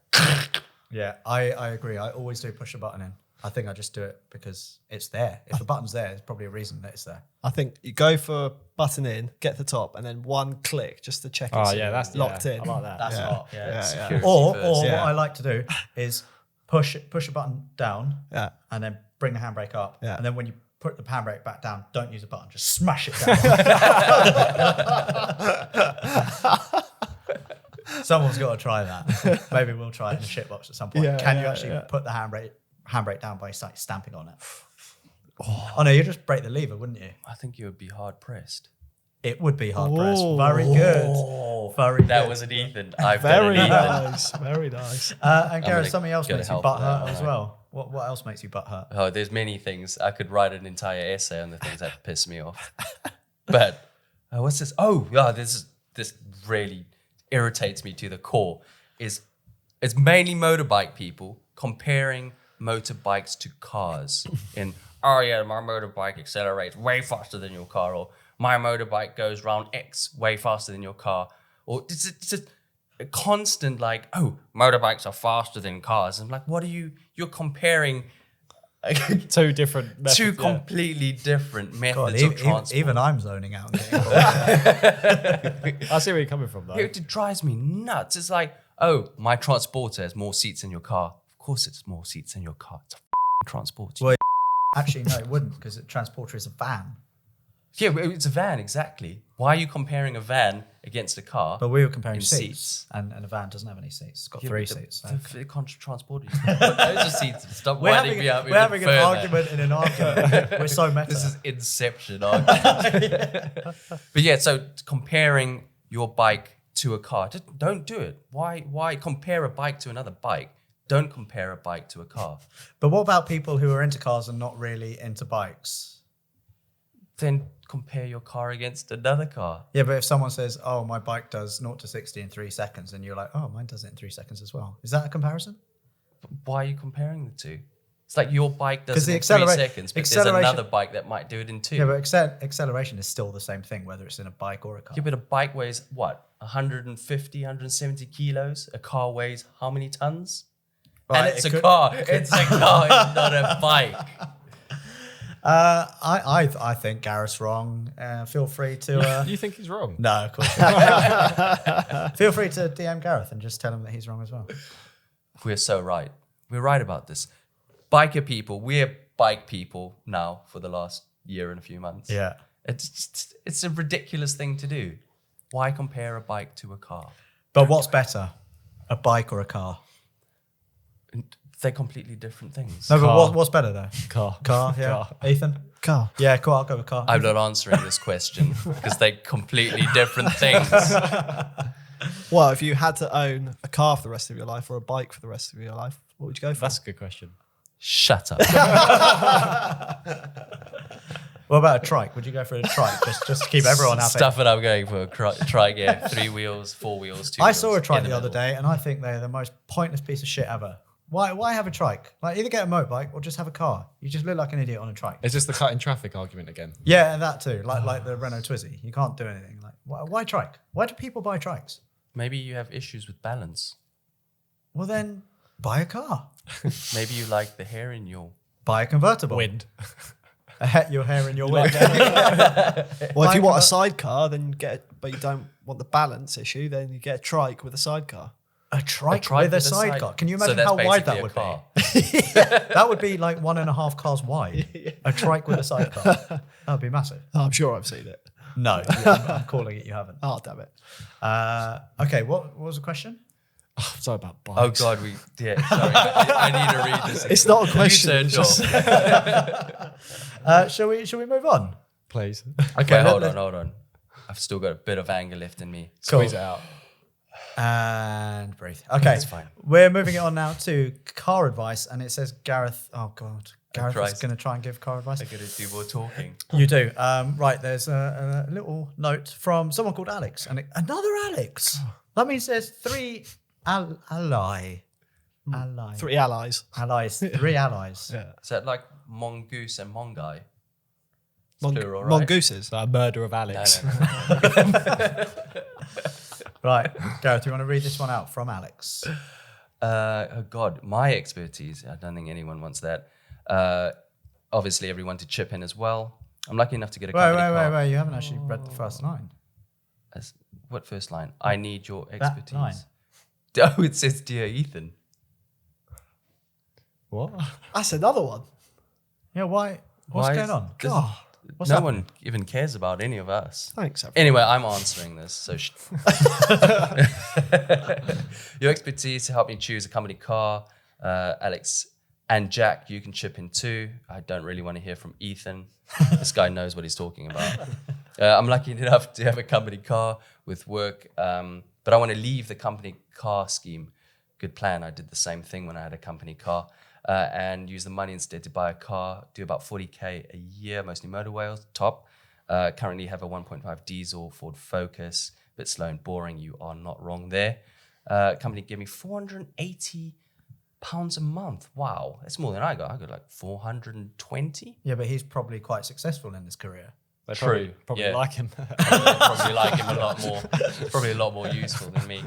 Yeah, I agree. I always do push a button in. I think I just do it because it's there. If the button's there, there's probably a reason that it's there. I think you go for button in, get the top, and then one click just to check Oh it's yeah, that's locked yeah, in. I like that. That's Yeah. hot. Yeah. Yeah, yeah. security Or first. what Yeah. I like to do is push a button down Yeah. and then bring the handbrake up. Yeah. And then when you put the handbrake back down, don't use the button, just smash it down. Someone's got to try that. Maybe we'll try it in the shitbox at some point. Yeah, Can you yeah, actually yeah. put the handbrake down by stamping on it? Oh no, you'd just break the lever, wouldn't you? I think you would be hard pressed. It would be hard pressed. Ooh. Very good. Very That good. was an Ethan. I've done Very an Ethan. nice. Very nice. And Gareth, gonna something else go to makes you hell for butt that hurt one, as eh? well. What else makes you butt hurt? Oh, there's many things. I could write an entire essay on the things that piss me off. But what's this? Oh, yeah, this really irritates me to the core. It's mainly motorbike people comparing motorbikes to cars. Oh yeah, my motorbike accelerates way faster than your car, or my motorbike goes round X way faster than your car, or it's just a constant like, oh, motorbikes are faster than cars. I'm like, what are you're comparing Two different methods. two yeah. completely different God, methods of transport. even I'm zoning out and getting bored. I see where you're coming from though. It drives me nuts. It's like, oh, my transporter has more seats in your car. Of course it's more seats in your car. It's a transporter. Well, Actually, no, it wouldn't, because a transporter is a van. Yeah, it's a van, exactly. Why are you comparing a van against a car? But we were comparing in seats. And a van doesn't have any seats. It's got 3 seats. So. They can't transport you. But those are seats. Stop We're winding me up. we're having an argument in an argument. We're so meta. This is Inception argument. But yeah, so comparing your bike to a car, just don't do it. Why compare a bike to another bike? Don't compare a bike to a car. But what about people who are into cars and not really into bikes? Then compare your car against another car. Yeah, but if someone says, oh, my bike does 0 to 60 in 3 seconds, and you're like, oh, mine does it in 3 seconds as well. Is that a comparison? Why are you comparing the two? It's like your bike does it in 3 seconds, but there's acceleration- another bike that might do it in 2. Yeah, but acceleration is still the same thing, whether it's in a bike or a car. Yeah, but a bike weighs what? 150, 170 kilos. A car weighs how many tons? Right, and it's a car. It's a car. It's not a bike. I think Gareth's wrong. Feel free to. You think he's wrong? No, of course not. Feel free to DM Gareth and just tell him that he's wrong as well. We're so right. We're right about this. Biker people, we're bike people now for the last year and a few months. Yeah. It's a ridiculous thing to do. Why compare a bike to a car? But what's better, a bike or a car? They're completely different things. No, but what's better though? Car. Car, yeah. Car. Ethan? Car. Yeah, cool. I'll go with car. I'm not answering this question because they're completely different things. Well, if you had to own a car for the rest of your life or a bike for the rest of your life, what would you go for? That's a good question. Shut up. What about a trike? Would you go for a trike just to keep everyone happy? Stuff it, I'm going for a trike, yeah. 3 wheels, 4 wheels, 2 I wheels. saw a trike in the other middle. day, and I think they're the most pointless piece of shit ever. Why have a trike? Like, either get a motorbike or just have a car. You just look like an idiot on a trike. Is this the cut in traffic argument again? Yeah, and that too. Like the Renault Twizy. You can't do anything. Like, why trike? Why do people buy trikes? Maybe you have issues with balance. Well, then buy a car. Maybe you like the hair in your... Buy a convertible. Wind. Your hair in your wind. Well, if you want a Bike- sidecar, then but you don't want the balance issue, then you get a trike with a sidecar. A trike with a sidecar. Can you imagine how wide that would be? That would be like 1.5 cars wide. A trike with a sidecar. That would be massive. Oh, I'm sure I've seen it. No, I'm calling it. You haven't. Oh, damn it. Okay, what was the question? Oh, sorry about Oh, bikes. God, sorry. I need to read this. It's not a question. You It's said just- Shall we move on? Please. Okay, Well, hold on. I've still got a bit of anger left in me. Squeeze it out. And breathe. Okay, It's fine. We're moving it on now to car advice, and it says Gareth. Oh God, Gareth is Christ. going to try and give car advice. I'm going to do more talking. You do. Right, there's a little note from someone called Alex, and another Alex. That means there's 3 allies. 3 allies. 3 allies. Yeah. Is that like mongoose and mongai? It's Mon- plural, right? Mongooses. The murder of No, Alex. no. Right, Gareth, you want to read this one out from Alex? Oh God, my expertise. I don't think anyone wants that. Obviously, everyone to chip in as well. I'm lucky enough to get a company car. Wait. You haven't actually read the first line. What first line? I need your line. expertise. Oh, it says, "Dear Ethan." What? That's another one. Yeah, why? What's Why going is on? this- God. What's no happening? one even cares about any of us. Thanks, everyone. Anyway, I'm answering this. So, your expertise to help me choose a company car, Alex and Jack. You can chip in too. I don't really want to hear from Ethan. This guy knows what he's talking about. I'm lucky enough to have a company car with work, but I want to leave the company car scheme. Good plan. I did the same thing when I had a company car. And use the money instead to buy a car, do about 40K a year, mostly motorways, top. Currently have a 1.5 diesel Ford Focus, bit slow and boring, you are not wrong there. Company gave me £480 a month. Wow, that's more than I got. I got like 420. Yeah, but he's probably quite successful in his career. They True. Probably Yeah. like him. Probably like him a lot more. Probably a lot more useful than me.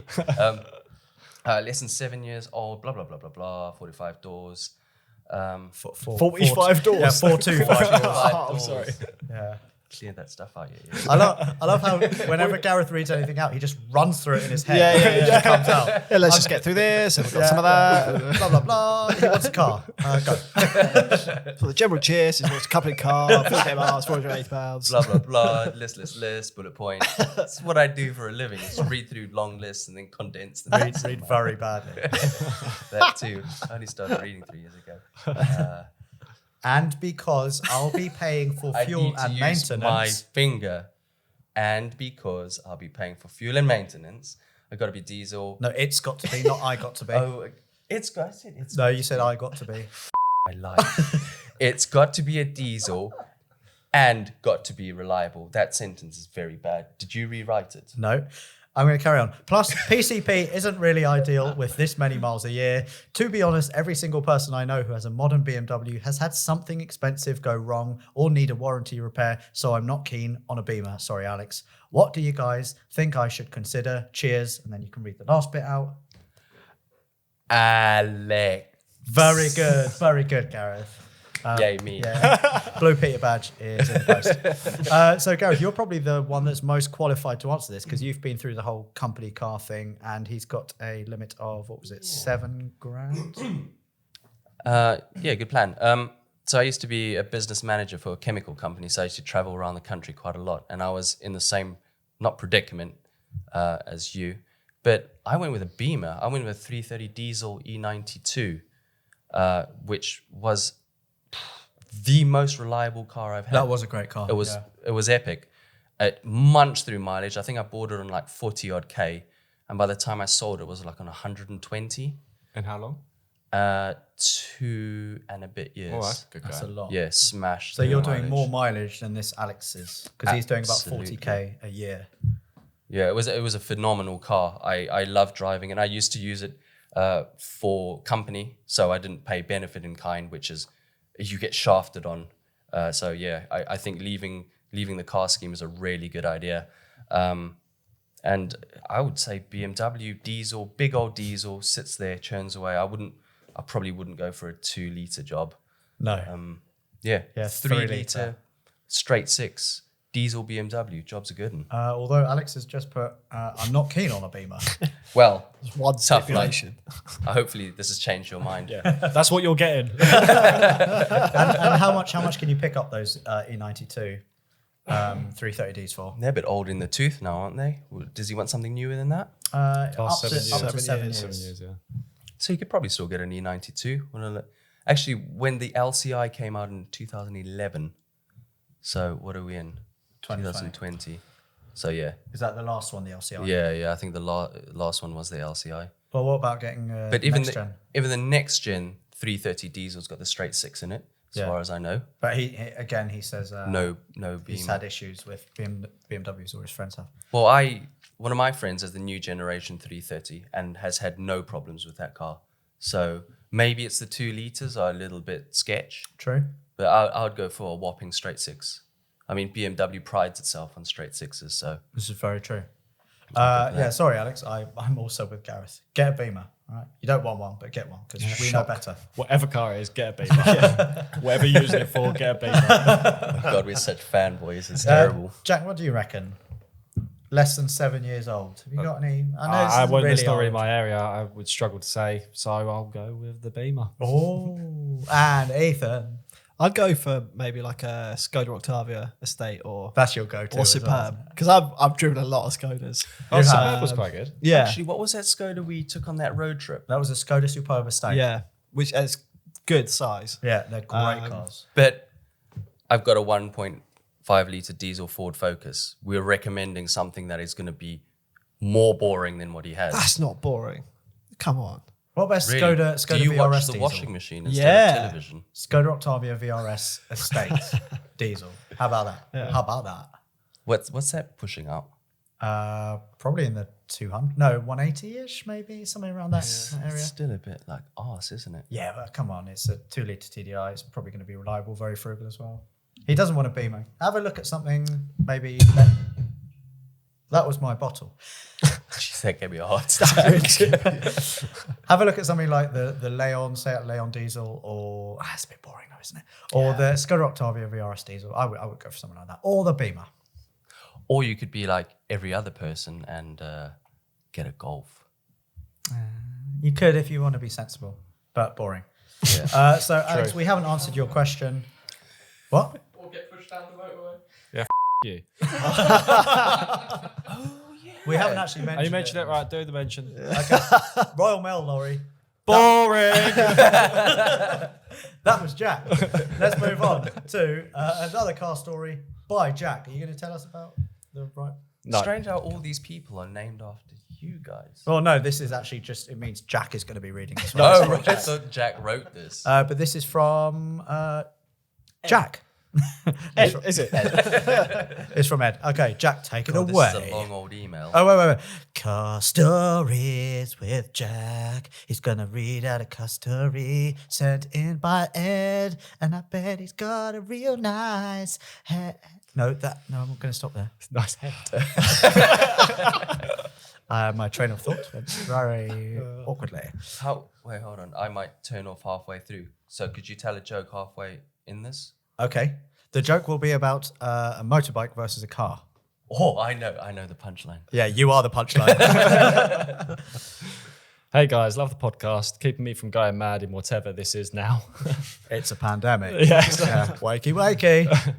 Less than 7 years old, blah, blah, blah, blah, blah, 45 doors. 45 doors. Yeah, 425 doors. Oh, I'm sorry. Yeah. clear that stuff out. Yeah. I love how whenever Gareth reads anything out, he just runs through it in his head. Yeah. It just comes out. Yeah, let's just get through this. And we've got some of that. Blah, blah, blah. He wants a car. Go. For the general cheers, he wants a company car, 50 miles, 480 pounds. Blah, blah, blah, list, bullet point. That's what I do for a living. Is read through long lists and then condense them. Read very badly. That too. I only started reading 3 years ago. And because I'll be paying for I fuel need to and use maintenance. my finger. And because I'll be paying for fuel and maintenance, I've got to be diesel. No, it's got to be, not I got to be. Oh, it's got. I said it's No, you said I got to be. my life. It's got to be a diesel and got to be reliable. That sentence is very bad. Did you rewrite it? No. I'm going to carry on. Plus, PCP isn't really ideal with this many miles a year. To be honest, every single person I know who has a modern BMW has had something expensive go wrong or need a warranty repair, so I'm not keen on a Beamer. Sorry, Alex. What do you guys think I should consider? Cheers. And then you can read the last bit out. Alex. Very good, Gareth. Yay, me. Yeah. Blue Peter badge is in the post. So, Gareth, you're probably the one that's most qualified to answer this because you've been through the whole company car thing, and he's got a limit of, what was it, $7,000? Yeah, good plan. So I used to be a business manager for a chemical company, so I used to travel around the country quite a lot, and I was in the same, not predicament as you, but I went with a Beamer. I went with a 330 diesel E92, which was the most reliable car I've had. That was a great car. It was epic. It munched through mileage. I think I bought it on like 40 odd K, and by the time I sold it was like on 120. And how long? 2 and a bit years. Oh, that's good. That's a lot. Yeah, smashed. So through you're mileage. doing more mileage than this Alex is because he's doing about Absolutely. 40K a year. Yeah, it was a phenomenal car. I love driving, and I used to use it for company, so I didn't pay benefit in kind, which is you get shafted on. So yeah, I think leaving the car scheme is a really good idea. And I would say BMW diesel, big old diesel, sits there, churns away. I probably wouldn't go for a 2 litre job. No. Yeah, Yeah, 3 3 litre, litre. straight 6, diesel BMW, job's a good one. Although Alex has just put, I'm not keen on a Beamer. Well, There's one Tough stipulation. hopefully this has changed your mind. Yeah, that's what you're getting. and how much can you pick up those E92 330Ds for? They're a bit old in the tooth now, aren't they? Does he want something newer than that? Up to 7 years. 7 years. 7 years, yeah. So you could probably still get an E92. Actually, when the LCI came out in 2011, so what are we in? 2020. So yeah. Is that the last one, the LCI? Yeah. I think the last one was the LCI. Well, what about getting But even next gen? even the next gen 330 diesel's got the straight 6 in it, as Yeah. far as I know. But he says No he's Beamer. had issues with BMWs or his friends have. Well, one of my friends has the new generation 330 and has had no problems with that car. So maybe it's the 2 litres are a little bit sketch, True. but I would go for a whopping straight 6. I mean, BMW prides itself on straight 6s, so This is very true. Yeah, sorry, Alex. I'm also with Gareth. Get a Beamer. All right. You don't want one, but get one because we know better. Whatever car it is, get a Beamer. Whatever you're using it for, get a Beamer. God, we're such fanboys. It's terrible. Jack, what do you reckon? Less than 7 years old. Have you got any? I know I won't. It's not old. really my area. I would struggle to say, so I'll go with the Beamer. Oh, and Ethan. I'd go for maybe like a Skoda Octavia Estate or That's your go-to. or as well, Superb isn't it? because I've driven a lot of Skodas. Oh, Superb was quite good. Yeah, Actually, what was that Skoda we took on that road trip? That was a Skoda Superb Estate. yeah, which is good size. Yeah, they're great cars. But I've got a 1.5 litre diesel Ford Focus. We're recommending something that is going to be more boring than what he has. That's not boring. Come on. What about Really? Skoda Do you VRS watch the diesel? washing machine instead Yeah. of television? Skoda Octavia VRS Estate diesel. How about that? Yeah. How about that? What's that pushing out? Probably in the 200, no, 180-ish, maybe somewhere around that area. It's still a bit like arse, isn't it? Yeah, but come on, it's a 2 litre TDI. It's probably going to be reliable, very frugal as well. He doesn't want a Beamer. Have a look at something maybe That was my bottle. She said, "Give me a heart attack." Have a look at something like the Leon, say it Leon Diesel, or it's a bit boring though, isn't it? Or the Skoda Octavia VRS Diesel. I would go for something like that. Or the Beamer. Or you could be like every other person and get a Golf. You could if you want to be sensible, but boring. Yeah. So Alex, we haven't answered your question. What? Or get pushed down the motorway. You. We haven't actually mentioned. You mentioned it right. Do the mention. Okay. Royal Mail lorry. Boring. That was Jack. Let's move on to another car story by Jack. Are you going to tell us about the right? No. Strange how all these people are named after you guys. Well, no, this is actually just, it means Jack is going to be reading this one. Oh, right. I thought Jack wrote this. But this is from Jack. Ed, is it? It's from Ed. Okay, Jack, take it God, away. This is a long old email. Oh, wait. Car stories with Jack. He's going to read out a car story sent in by Ed. And I bet he's got a real nice head. No, I'm going to stop there. Nice head. My train of thought went very awkwardly. Wait, hold on. I might turn off halfway through. So could you tell a joke halfway in this? Okay. The joke will be about a motorbike versus a car. Oh, I know the punchline. Yeah, you are the punchline. Hey guys, love the podcast. Keeping me from going mad in whatever this is now. It's a pandemic. Yes. Yeah. Wakey.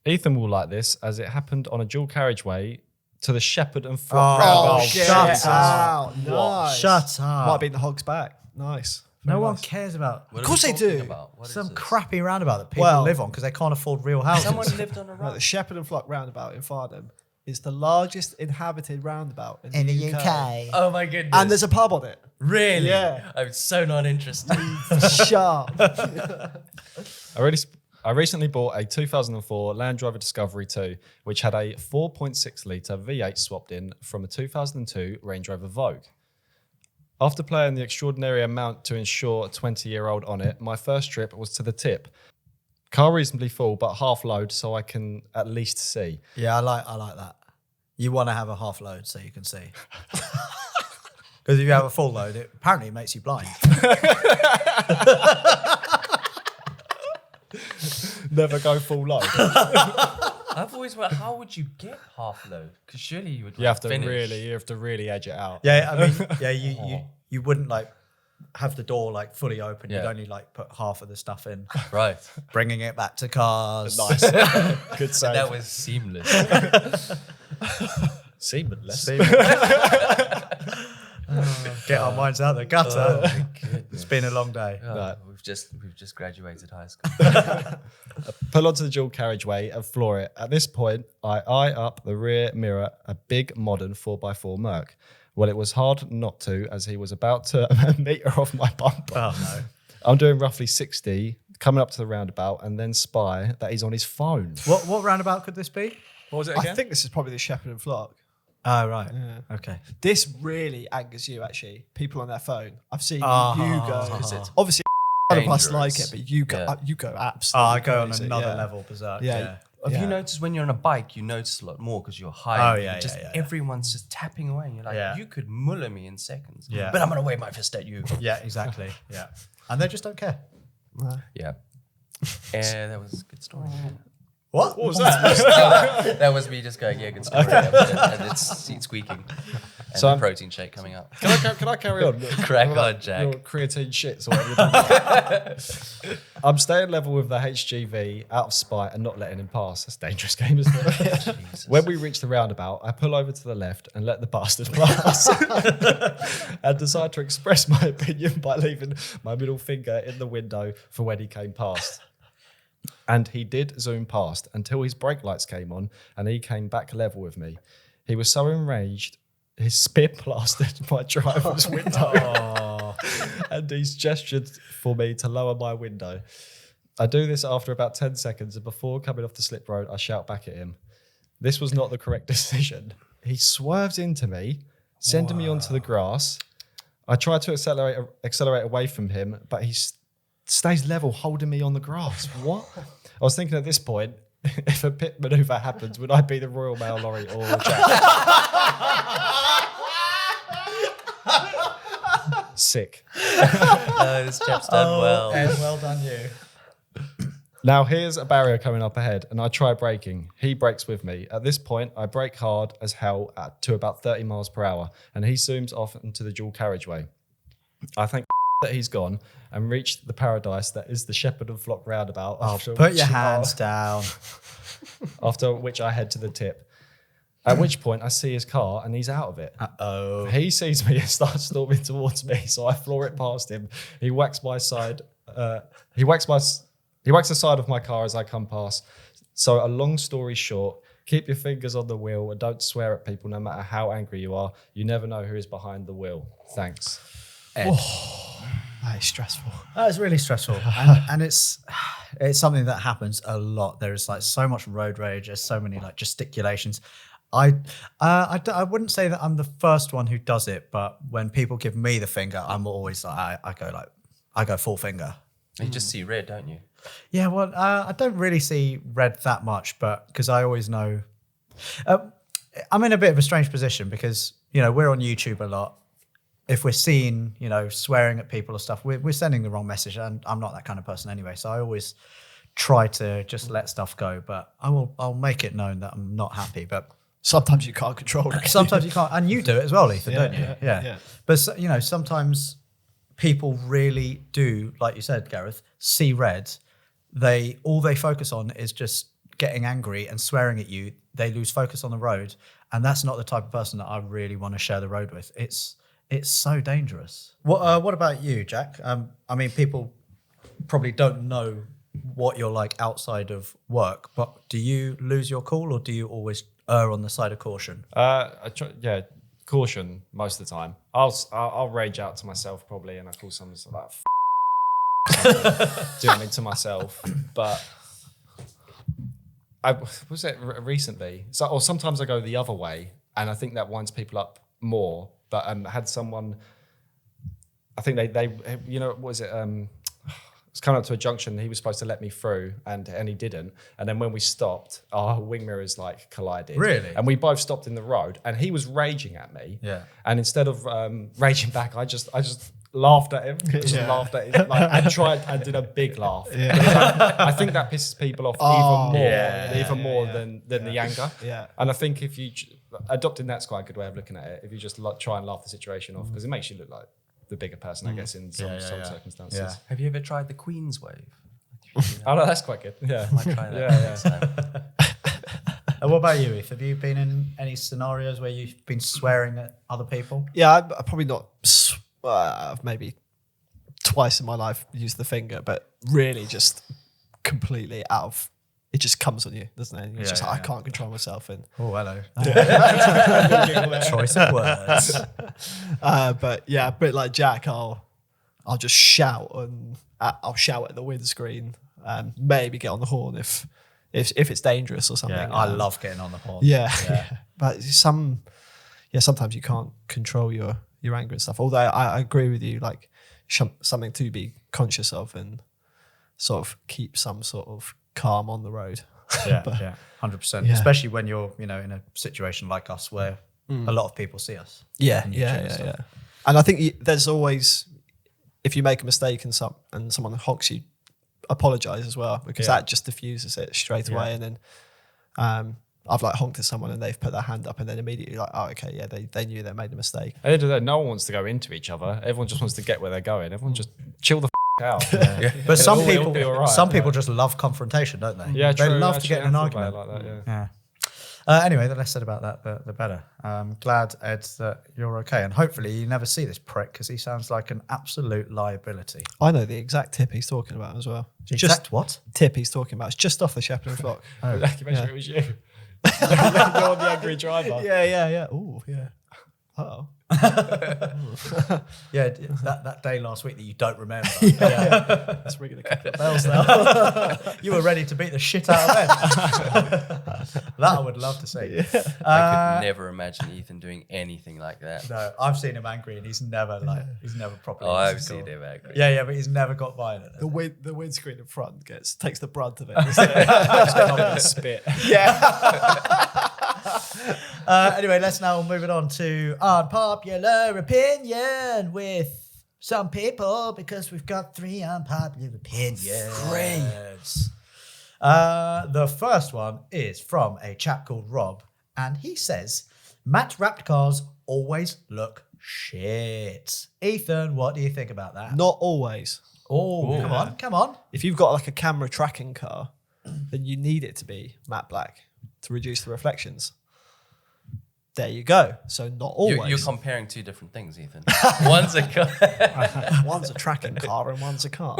Ethan will like this as it happened on a dual carriageway to the Shepherd and Oh, Flock roundabout. shut up. Nice. Shut up. Might be in the hog's back. Nice. No Very one nice. cares about What Of course are we they do. talking about? What is some this? crappy roundabout that people Well- live on because they can't afford real houses. Someone lived on a Right, road. the Shepherd and Flock roundabout in Farnham is the largest inhabited roundabout in the UK. Oh my goodness. And there's a pub on it. really? Yeah. I'm so not interested. Sharp. I recently bought a 2004 Land Rover Discovery 2, which had a 4.6 litre V8 swapped in from a 2002 Range Rover Vogue. After playing the extraordinary amount to insure a 20-year-old on it, my first trip was to the tip. Car reasonably full, but half load, so I can at least see. Yeah, I like that. You want to have a half load so you can see. Because if you have a full load, it apparently makes you blind. Never go full load. I've always wondered, how would you get half load? Because surely you would You have to finish. really edge it out. Yeah, I mean, yeah, you wouldn't like have the door like fully open. Yeah. You'd only like put half of the stuff in, Right. bringing it back to cars. Nice. Good save. That was seamless. Seamless. Get our minds out the gutter. It's been a long day. Right. We've just graduated high school. Pull onto the dual carriageway and floor it. At this point, I eye up the rear mirror a big modern 4x4 Merc. Well, it was hard not to, as he was about to meter off my bumper. Oh no. I'm doing roughly 60, coming up to the roundabout, and then spy that he's on his phone. What roundabout could this be? What was it I think this is probably the Shepherd and Flock. Oh right. Yeah. Okay. This really angers you, actually. People on their phone. I've seen you go. it's Obviously, none of us dangerous. like it, but you go. Yeah. You go Oh, absolutely. I go on crazy, another yeah. level berserk. Yeah. Yeah. Have Yeah. you noticed when you're on a bike, you notice a lot more because you're high. Oh, yeah, Just yeah. everyone's just tapping away. And you're like, Yeah. you could muller me in seconds. Yeah. But I'm gonna wave my fist at you. Yeah, exactly. Yeah. And they just don't care. Yeah. That was a good story. What? What was that? That was me just going, yeah, good story. And it's seat squeaking. And So the I'm- protein shake coming up. Can I carry on? Crack on, Jack. Your creatine shits or whatever you're doing. I'm staying level with the HGV out of spite and not letting him pass. That's a dangerous game, isn't it? Jesus. When we reach the roundabout, I pull over to the left and let the bastard pass. And decide to express my opinion by leaving my middle finger in the window for when he came past. And he did zoom past until his brake lights came on and he came back level with me. He was so enraged, his spit blasted my driver's window. And he's gestured for me to lower my window. I do this after about 10 seconds, and before coming off the slip road, I shout back at him. This was not the correct decision. He swerves into me, sending me onto the grass. I try to accelerate away from him, but he stays level, holding me on the grass. What? I was thinking at this point, if a pit maneuver happens, would I be the Royal Mail lorry or Jack? Sick. This chap's done well. Ed, well done you. Now here's a barrier coming up ahead, and I try braking. He brakes with me. At this point, I brake hard as hell to about 30 miles per hour, and he zooms off into the dual carriageway. I thank that he's gone and reached the paradise that is the Shepherd and Flock roundabout. Put your hands down. After which I head to the tip. At which point I see his car and he's out of it. Uh-oh. He sees me and starts storming towards me, so I floor it past him. He whacks my side. He whacks the side of my car as I come past. So a long story short, keep your fingers on the wheel and don't swear at people no matter how angry you are. You never know who is behind the wheel. Thanks. Ed. That is stressful. That is really stressful, and it's something that happens a lot. There is like so much road rage. There's so many like gesticulations. I wouldn't say that I'm the first one who does it, but when people give me the finger, I'm always like I go full finger. You just see red, don't you? Yeah, well, I don't really see red that much, but because I always know, I'm in a bit of a strange position because we're on YouTube a lot. If we're seen, swearing at people or stuff, we're sending the wrong message, and I'm not that kind of person anyway. So I always try to just let stuff go, but I'll make it known that I'm not happy. But Sometimes you can't control it. sometimes you can't, and you do it as well, Ethan, don't you? Yeah. But sometimes people really do, like you said, Gareth, see red. All they focus on is just getting angry and swearing at you. They lose focus on the road, and that's not the type of person that I really want to share the road with. It's so dangerous. What about you, Jack? People probably don't know what you're like outside of work, but do you lose your cool or do you always err on the side of caution? Caution most of the time. I'll rage out to myself probably, and I call someone like do something to myself. But was it recently? Or sometimes I go the other way, and I think that winds people up more. But I had someone, I think they what was it? It's coming up to a junction. He was supposed to let me through, and he didn't. And then when we stopped, our wing mirrors like collided. Really? And we both stopped in the road, and he was raging at me. Yeah. And instead of raging back, I just laughed at him. Laughed at him. I did a big laugh. Yeah. I think that pisses people off even more than the anger. Yeah. And I think if you adopting that's quite a good way of looking at it. If you just try and laugh the situation off, because it makes you look like the bigger person, I guess, in some circumstances. Yeah. Have you ever tried the Queen's wave? Oh no, that's quite good. Yeah, I might try that. And what about you, Eve? Have you been in any scenarios where you've been swearing at other people? Yeah, I probably not. I've maybe twice in my life used the finger, but really just completely out of. It just comes on you, doesn't it? It's I can't control myself. And Oh, hello. Choice of words. but like Jack, I'll just shout and I'll shout at the windscreen and maybe get on the horn if it's dangerous or something. Yeah, I love getting on the horn. Yeah. But sometimes you can't control your anger and stuff. Although I agree with you, like something to be conscious of and sort of keep some sort of calm on the road. Yeah, 100%. Especially when you're, in a situation like us where a lot of people see us. Yeah. And I think there's always, if you make a mistake and someone honks you, apologise as well, because that just diffuses it straight away. And then I've like honked at someone and they've put their hand up and then immediately like, oh, okay, yeah, they knew they made a mistake. At the end of the day, no one wants to go into each other. Everyone just wants to get where they're going. Everyone just chill the out. But some it'll be all right, some people just love confrontation, don't they? Yeah, they true. love to get in an argument like that. Yeah. Anyway, the less said about that, the better. Glad, Ed, that you're okay, and hopefully you never see this prick because he sounds like an absolute liability. I know the exact tip he's talking about as well. Exact what? Tip he's talking about. It's just off the Shepherd and Flock. Imagine it was you. You're the angry driver. Yeah. Oh, yeah. Uh-oh. Yeah, that day last week that you don't remember. That's ringing a couple of bells now. You were ready to beat the shit out of them. That I would love to see. I could never imagine Ethan doing anything like that. No, I've seen him angry and he's never properly. Oh, I've physical. seen him angry. Yeah, but he's never got violent. The windscreen in front takes the brunt of it. Spit. Anyway, let's now move it on to unpopular opinion with some people because we've got 3 unpopular opinions. Great. The first one is from a chap called Rob, and he says, matte wrapped cars always look shit. Ethan, what do you think about that? Not always. Oh, come on. If you've got like a camera tracking car, then you need it to be matte black to reduce the reflections. There you go. So not always. You're comparing 2 different things, Ethan. One's a car. One's a tracking car and one's a car.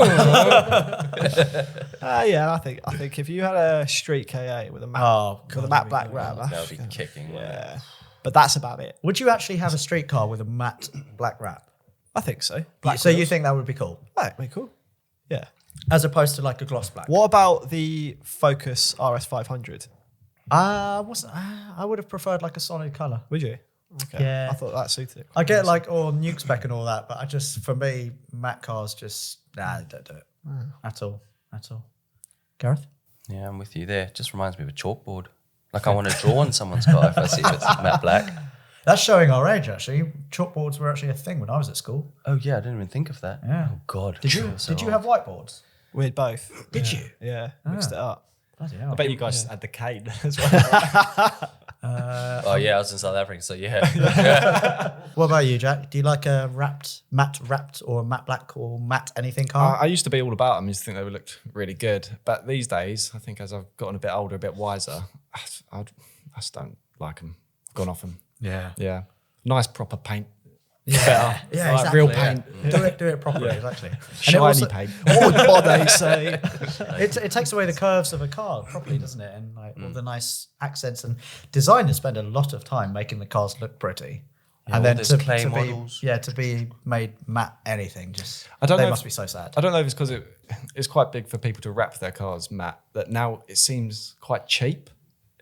Yeah, I think if you had a street KA with a matte black wrap, That would be kicking. yeah. But that's about it. Would you actually have a street car with a matte black wrap? I think so. So you think that would be cool? That'd be cool. Yeah. As opposed to like a gloss black? What about the Focus RS500? I would have preferred like a solid colour. Would you? Okay. Yeah. I thought that suited it. I get like all nuke spec and all that, but for me, matte cars just, they don't do it. At all. Gareth? Yeah, I'm with you there. Just reminds me of a chalkboard. Like I want to draw on someone's car if I see it's matte black. That's showing our age, actually. Chalkboards were actually a thing when I was at school. Oh yeah, I didn't even think of that. Yeah. Oh God. Did you have whiteboards? We had both. Did you? Yeah. Mixed it up. Bloody hell. I bet you guys had the cane as well. Oh yeah, I was in South Africa, so yeah. What about you, Jack? Do you like a matte wrapped or matte black or matte anything car? I used to be all about them. I used to think they looked really good. But these days, I think as I've gotten a bit older, a bit wiser, I just don't like them. I've gone off them. Yeah. Yeah. Nice proper paint. Yeah, Like exactly. real yeah. paint. Do it properly, exactly. And it Shiny also- paint. What they say. It takes away the curves of a car properly, doesn't it? And like all the nice accents, and designers spend a lot of time making the cars look pretty. Yeah, and all then those to clay be models. to be made matte anything, just I don't they know must if- be so sad. I don't know if it's because it's quite big for people to wrap their cars matte, that now it seems quite cheap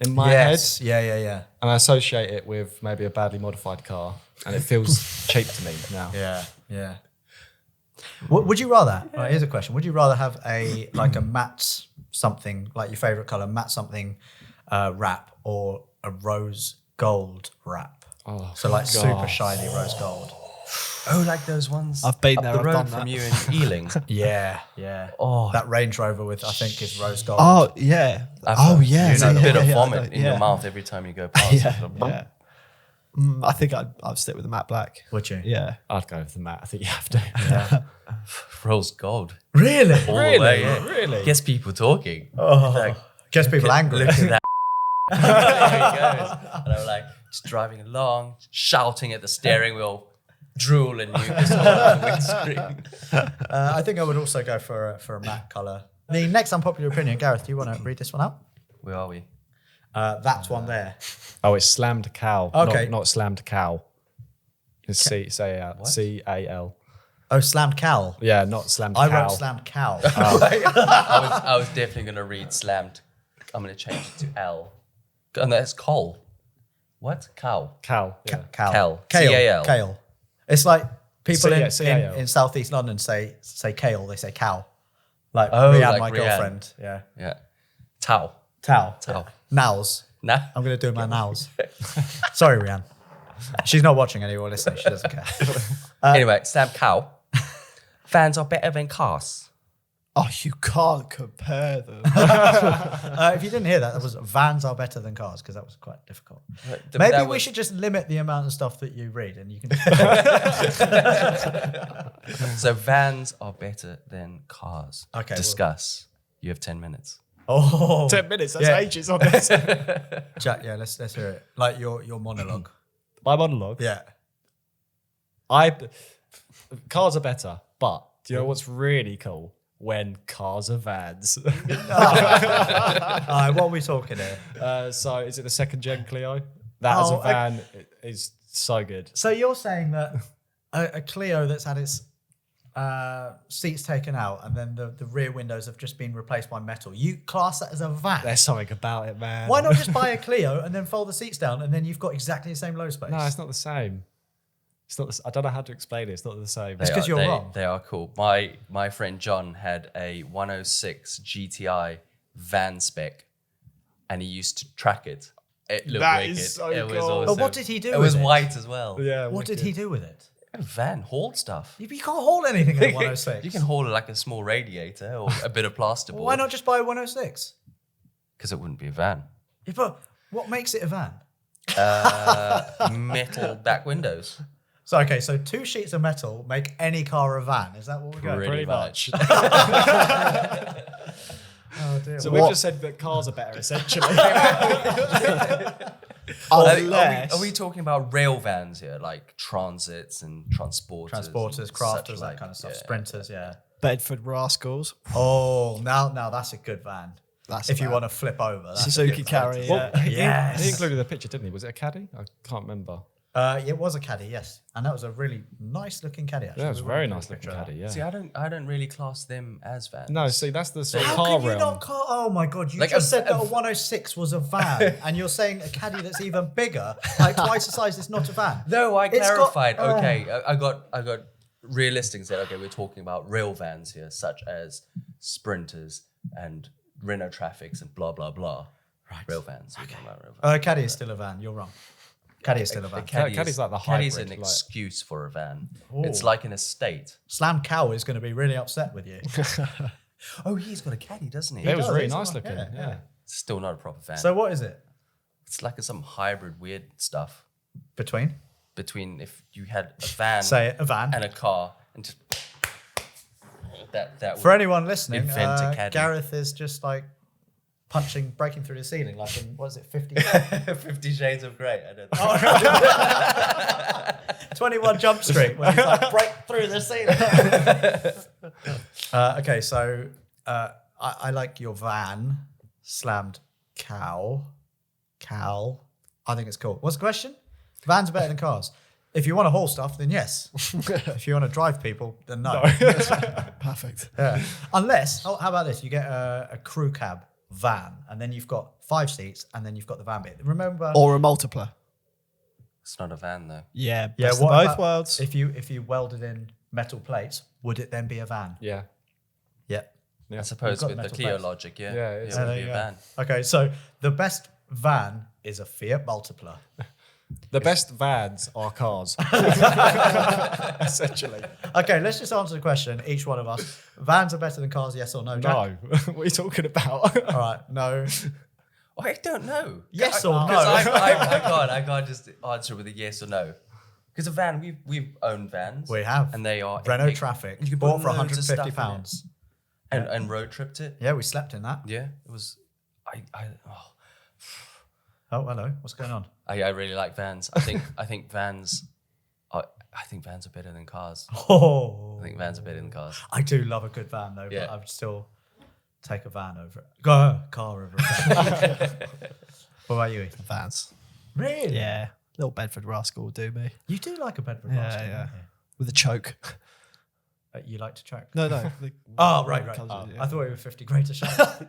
in my head. Yeah. And I associate it with maybe a badly modified car, and it feels cheap to me now. Yeah. Would you rather? Right, here's a question: would you rather have a matte something, like your favorite color, matte something wrap, or a rose gold wrap? Oh, So like super gosh. shiny rose gold. Oh, like those ones. I've been up there, the I've road done from that. you in Ealing. Yeah. Oh, That Range Rover with I think is rose gold. Oh, yeah. I've yeah. You know, yeah, a bit of yeah, vomit in yeah. your mouth every time you go past. Yeah. I think I'd stick with the matte black. Would you? Yeah. I'd go with the matte. I think you have to. Rose gold. Really? All the way, yeah. Really? Gets people talking. Oh, Like, gets people angry. Look at that. There he goes. And I'm like, just driving along, shouting at the steering wheel, drool and mucus all over the windscreen. I think I would also go for a matte color. The next unpopular opinion, Gareth, do you want to read this one out? Where are we? That one there. Oh, it's slammed cow. Okay. Not slammed cow. It's C-A-L. Oh, slammed cow. Yeah, not slammed I cow. wrote slammed cow. I was definitely going to read slammed. I'm going to change it to L. And that's coal. What? Cow. Cow. Yeah. Cal. Cal. Kale. C-A-L. Kale. It's like people C-A-L. in southeast London say kale, they say cow. Like Oh, Rianne, like my Rianne. girlfriend. Yeah. Yeah. Tau. Towel. Towel. Nows. Nah. I'm going to do my nows. Sorry, Rianne. She's not watching anymore listening. She doesn't care. Anyway, slammed cow. Vans are better than cars. Oh, you can't compare them. If you didn't hear that was vans are better than cars, because that was quite difficult. Maybe that we was- should just limit the amount of stuff that you read, and you can. So vans are better than cars. Okay, Discuss. You have 10 minutes. Oh, 10 minutes, that's Yeah. ages on this. Jack. Yeah, let's hear it. Like your monologue. My monologue. Yeah. Cars are better, but do you know what's really cool? When cars are vans. All right, what are we talking here? So is it the second gen Clio? That as Oh, a van is So good. So you're saying that a Clio that's had its seats taken out and then the rear windows have just been replaced by metal, you class that as a van? There's something about it, man. Why not just buy a Clio and then fold the seats down and then you've got exactly the same load space? No, it's not the same. It's not. I don't know how to explain it. It's not the same. It's 'cause you're wrong. They are cool. My friend John had a 106 GTI van spec, and he used to track it. It looked That wicked. is so it was cool. awesome. But what did he do It with was it? white as well. Yeah. What did he do with it? A van hauled stuff. You can't haul anything in a 106. You can haul like a small radiator or a bit of plasterboard. Why not just buy a 106? Because it wouldn't be a van. Yeah, but what makes it a van? Metal back windows. So, okay, so 2 sheets of metal make any car a van. Is that what we're going? Pretty much. Oh, dear. So we've just said that cars are better, essentially. Unless Are we talking about rail vans here, like transits and transporters? Transporters, and crafters, such that like? kind of stuff. Yeah. Sprinters, yeah. Bedford Rascals. Oh, now that's a good van. That's if a you van. want to flip over. That's a Suzuki good van. Carry. Well, Yes. he included the picture, didn't he? Was it a caddy? I can't remember. It was a caddy, yes, and that was a really nice looking caddy. Actually, Yeah, it was a We very won't nice do a looking picture of caddy. that. Yeah. See, I don't really class them as vans. No, see, that's the sort of How car can you realm. not call? Oh my god! You Like just a- said that a- a 106 was a van, and you're saying a caddy that's even bigger, like twice the size, is not a van. No, I It's got- clarified. Okay, I got realistic and said, okay, we're talking about rail vans here, such as Sprinters and Renault Traffics and blah blah blah. Right. Rail vans. We're talking about rail vans. Caddy is still a van. You're wrong. Caddy is still a van. Caddy's like the caddy's hybrid, an like- excuse for a van. Ooh. It's like an estate. Slam Cow is going to be really upset with you. Oh, he's got a caddy, doesn't he? It was does, really it's nice all- looking. yeah, Yeah. yeah. It's still not a proper van. So what is it It's like some hybrid weird stuff between? between if you had a van Say it, a van. and a car and just that For would anyone listening, invent a caddy. Gareth is just like breaking through the ceiling, like in what is it, 50? 50 Shades of Grey. I don't think. 21 Jump Street, where he's like break through the ceiling. Okay, so I like your van, slammed cow. I think it's cool. What's the question? Vans are better than cars. If you want to haul stuff, then yes. If you want to drive people, then no. Perfect. Yeah. Unless, how about this? You get a crew cab van, and then you've got 5 seats, and then you've got the van bit. Remember? Or a multipler. It's not a van though. Yeah, yeah. best What of both about worlds. If you welded in metal plates, would it then be a van? Yeah. Yeah. Yeah. I suppose got with the metal Clio plates. logic, yeah. Yeah, it's- it would there be you a go. van. Okay, so the best van is a Fiat Multipla. The best vans are cars. Essentially. Okay, let's just answer the question, each one of us. Vans are better than cars, yes or no? Jack? No. What are you talking about? All right, no. I don't know. Yes or no? 'Cause I can't just answer with a yes or no. Because a van, we've owned vans. We have. And they are Renault epic. Traffic. You can Bought put for loads of stuff in £150. it. And road tripped it. Yeah, we slept in that. Yeah, it was. Oh, hello. What's going on? I really like vans. I think vans are better than cars. Oh. I think vans are better than cars. I do love a good van, though, Yeah. but I would still take a van over it. Go, car over a van. What about you, Ethan? Vans. Really? Yeah. Little Bedford Rascal will do me. You do like a Bedford Yeah, Rascal, yeah. don't With a choke. you? You like to choke? No, no. the- Oh, right. comes Oh, with it, I thought we were 50 greater shot.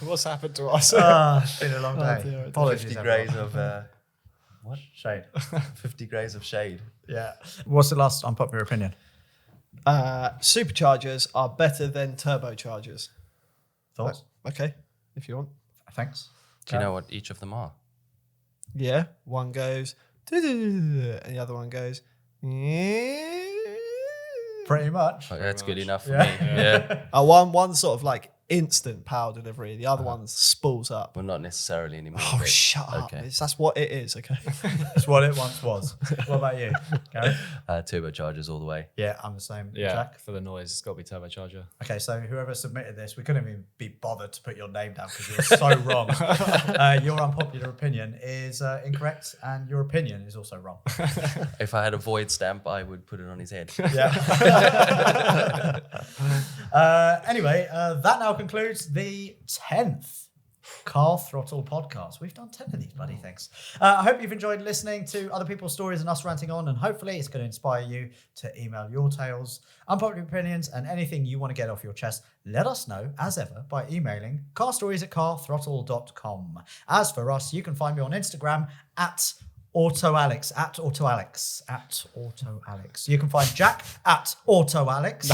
What's happened to us? It's been a long day. dear. Apologies, 50 everyone. grays of what? Shade. 50 grays of shade. Yeah. What's the last unpopular opinion? Superchargers are better than turbochargers. Thoughts? Okay, if you want. Thanks. Do you know what each of them are? Yeah, one goes, and the other one goes. Pretty much. Oh, that's good enough for Yeah. me. Yeah. One sort of like instant power delivery. The other one spools up. Well, not necessarily anymore. Oh, but- shut up! Okay. That's what it is. Okay. It's what it once was. What about you, Gary? Turbochargers all the way. Yeah, I'm the same. Yeah, Jack? for the noise, it's got to be turbocharger. Okay, so whoever submitted this, we couldn't even be bothered to put your name down because you're so wrong. Your unpopular opinion is incorrect, and your opinion is also wrong. If I had a void stamp, I would put it on his head. Yeah. Anyway, that now concludes the 10th Car Throttle Podcast. We've done 10 of these bloody things. I hope you've enjoyed listening to other people's stories and us ranting on, and hopefully it's going to inspire you to email your tales, unpopular opinions, and anything you want to get off your chest. Let us know, as ever, by emailing carstories@carthrottle.com. As for us, you can find me on Instagram at AutoAlex. You can find Jack at AutoAlex.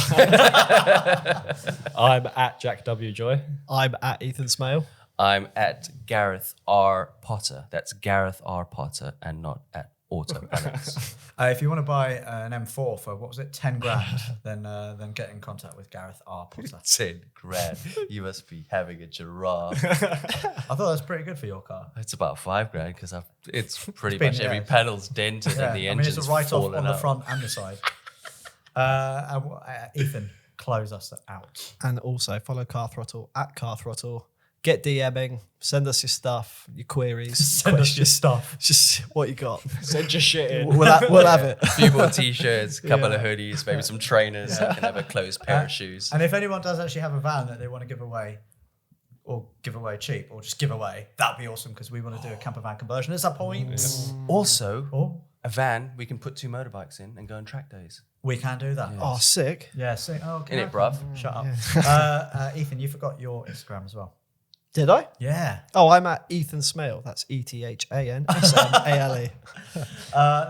I'm at Jack W. Joy. I'm at Ethan Smale. I'm at Gareth R. Potter. That's Gareth R. Potter and not at Auto Alex. If you want to buy an M4 for, what was it, 10 grand, then get in contact with Gareth R. Potter. 10 grand. You must be having a giraffe. I thought that was pretty good for your car. It's about 5 grand because it's pretty been, much every yeah. panel's dented and the I mean, engine's it's a write-off fallen on the out. front and the side. Ethan, close us out. And also follow Car Throttle at Car Throttle. Get DMing. Send us your stuff, your queries. Send us your stuff. Just what you got. Send your shit in. We'll have it. A few more t-shirts, a couple of hoodies, maybe some trainers. I can have a closed pair of shoes. And if anyone does actually have a van that they want to give away, or give away cheap, or just give away, that'd be awesome because we want to do a camper van conversion at some point. Also, Or a van we can put 2 motorbikes in and go on track days. we can do that. Oh, sick. Yeah, see, okay. Innit, bruv? Shut up. Ethan, you forgot your Instagram as well. Did I? Yeah. Oh, I'm at Ethan Smale. That's ETHANSMALE.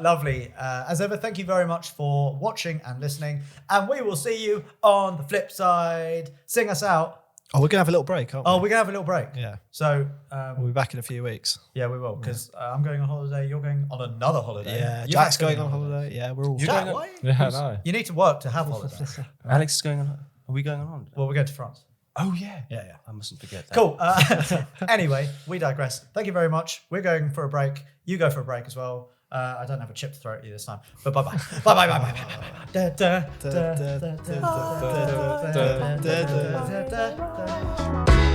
Lovely. As ever, thank you very much for watching and listening. And we will see you on the flip side. Sing us out. Oh, we're going to have a little break, aren't we? Oh, we're going to have a little break. Yeah. So, We'll be back in a few weeks. yeah, we will. Because I'm going on holiday. You're going on another holiday. Yeah. You've Jack's actually going on holiday. Yeah, we're all... Jack, going on- why? Yeah, I know. You need to work to have holidays. Alex is going on. Are we going on holiday? Well, we're going to France. Oh, yeah. Yeah. I mustn't forget that. Cool. Anyway, we digress. Thank you very much. We're going for a break. You go for a break as well. I don't have a chip to throw at you this time. But bye-bye. Bye-bye, bye-bye, bye-bye.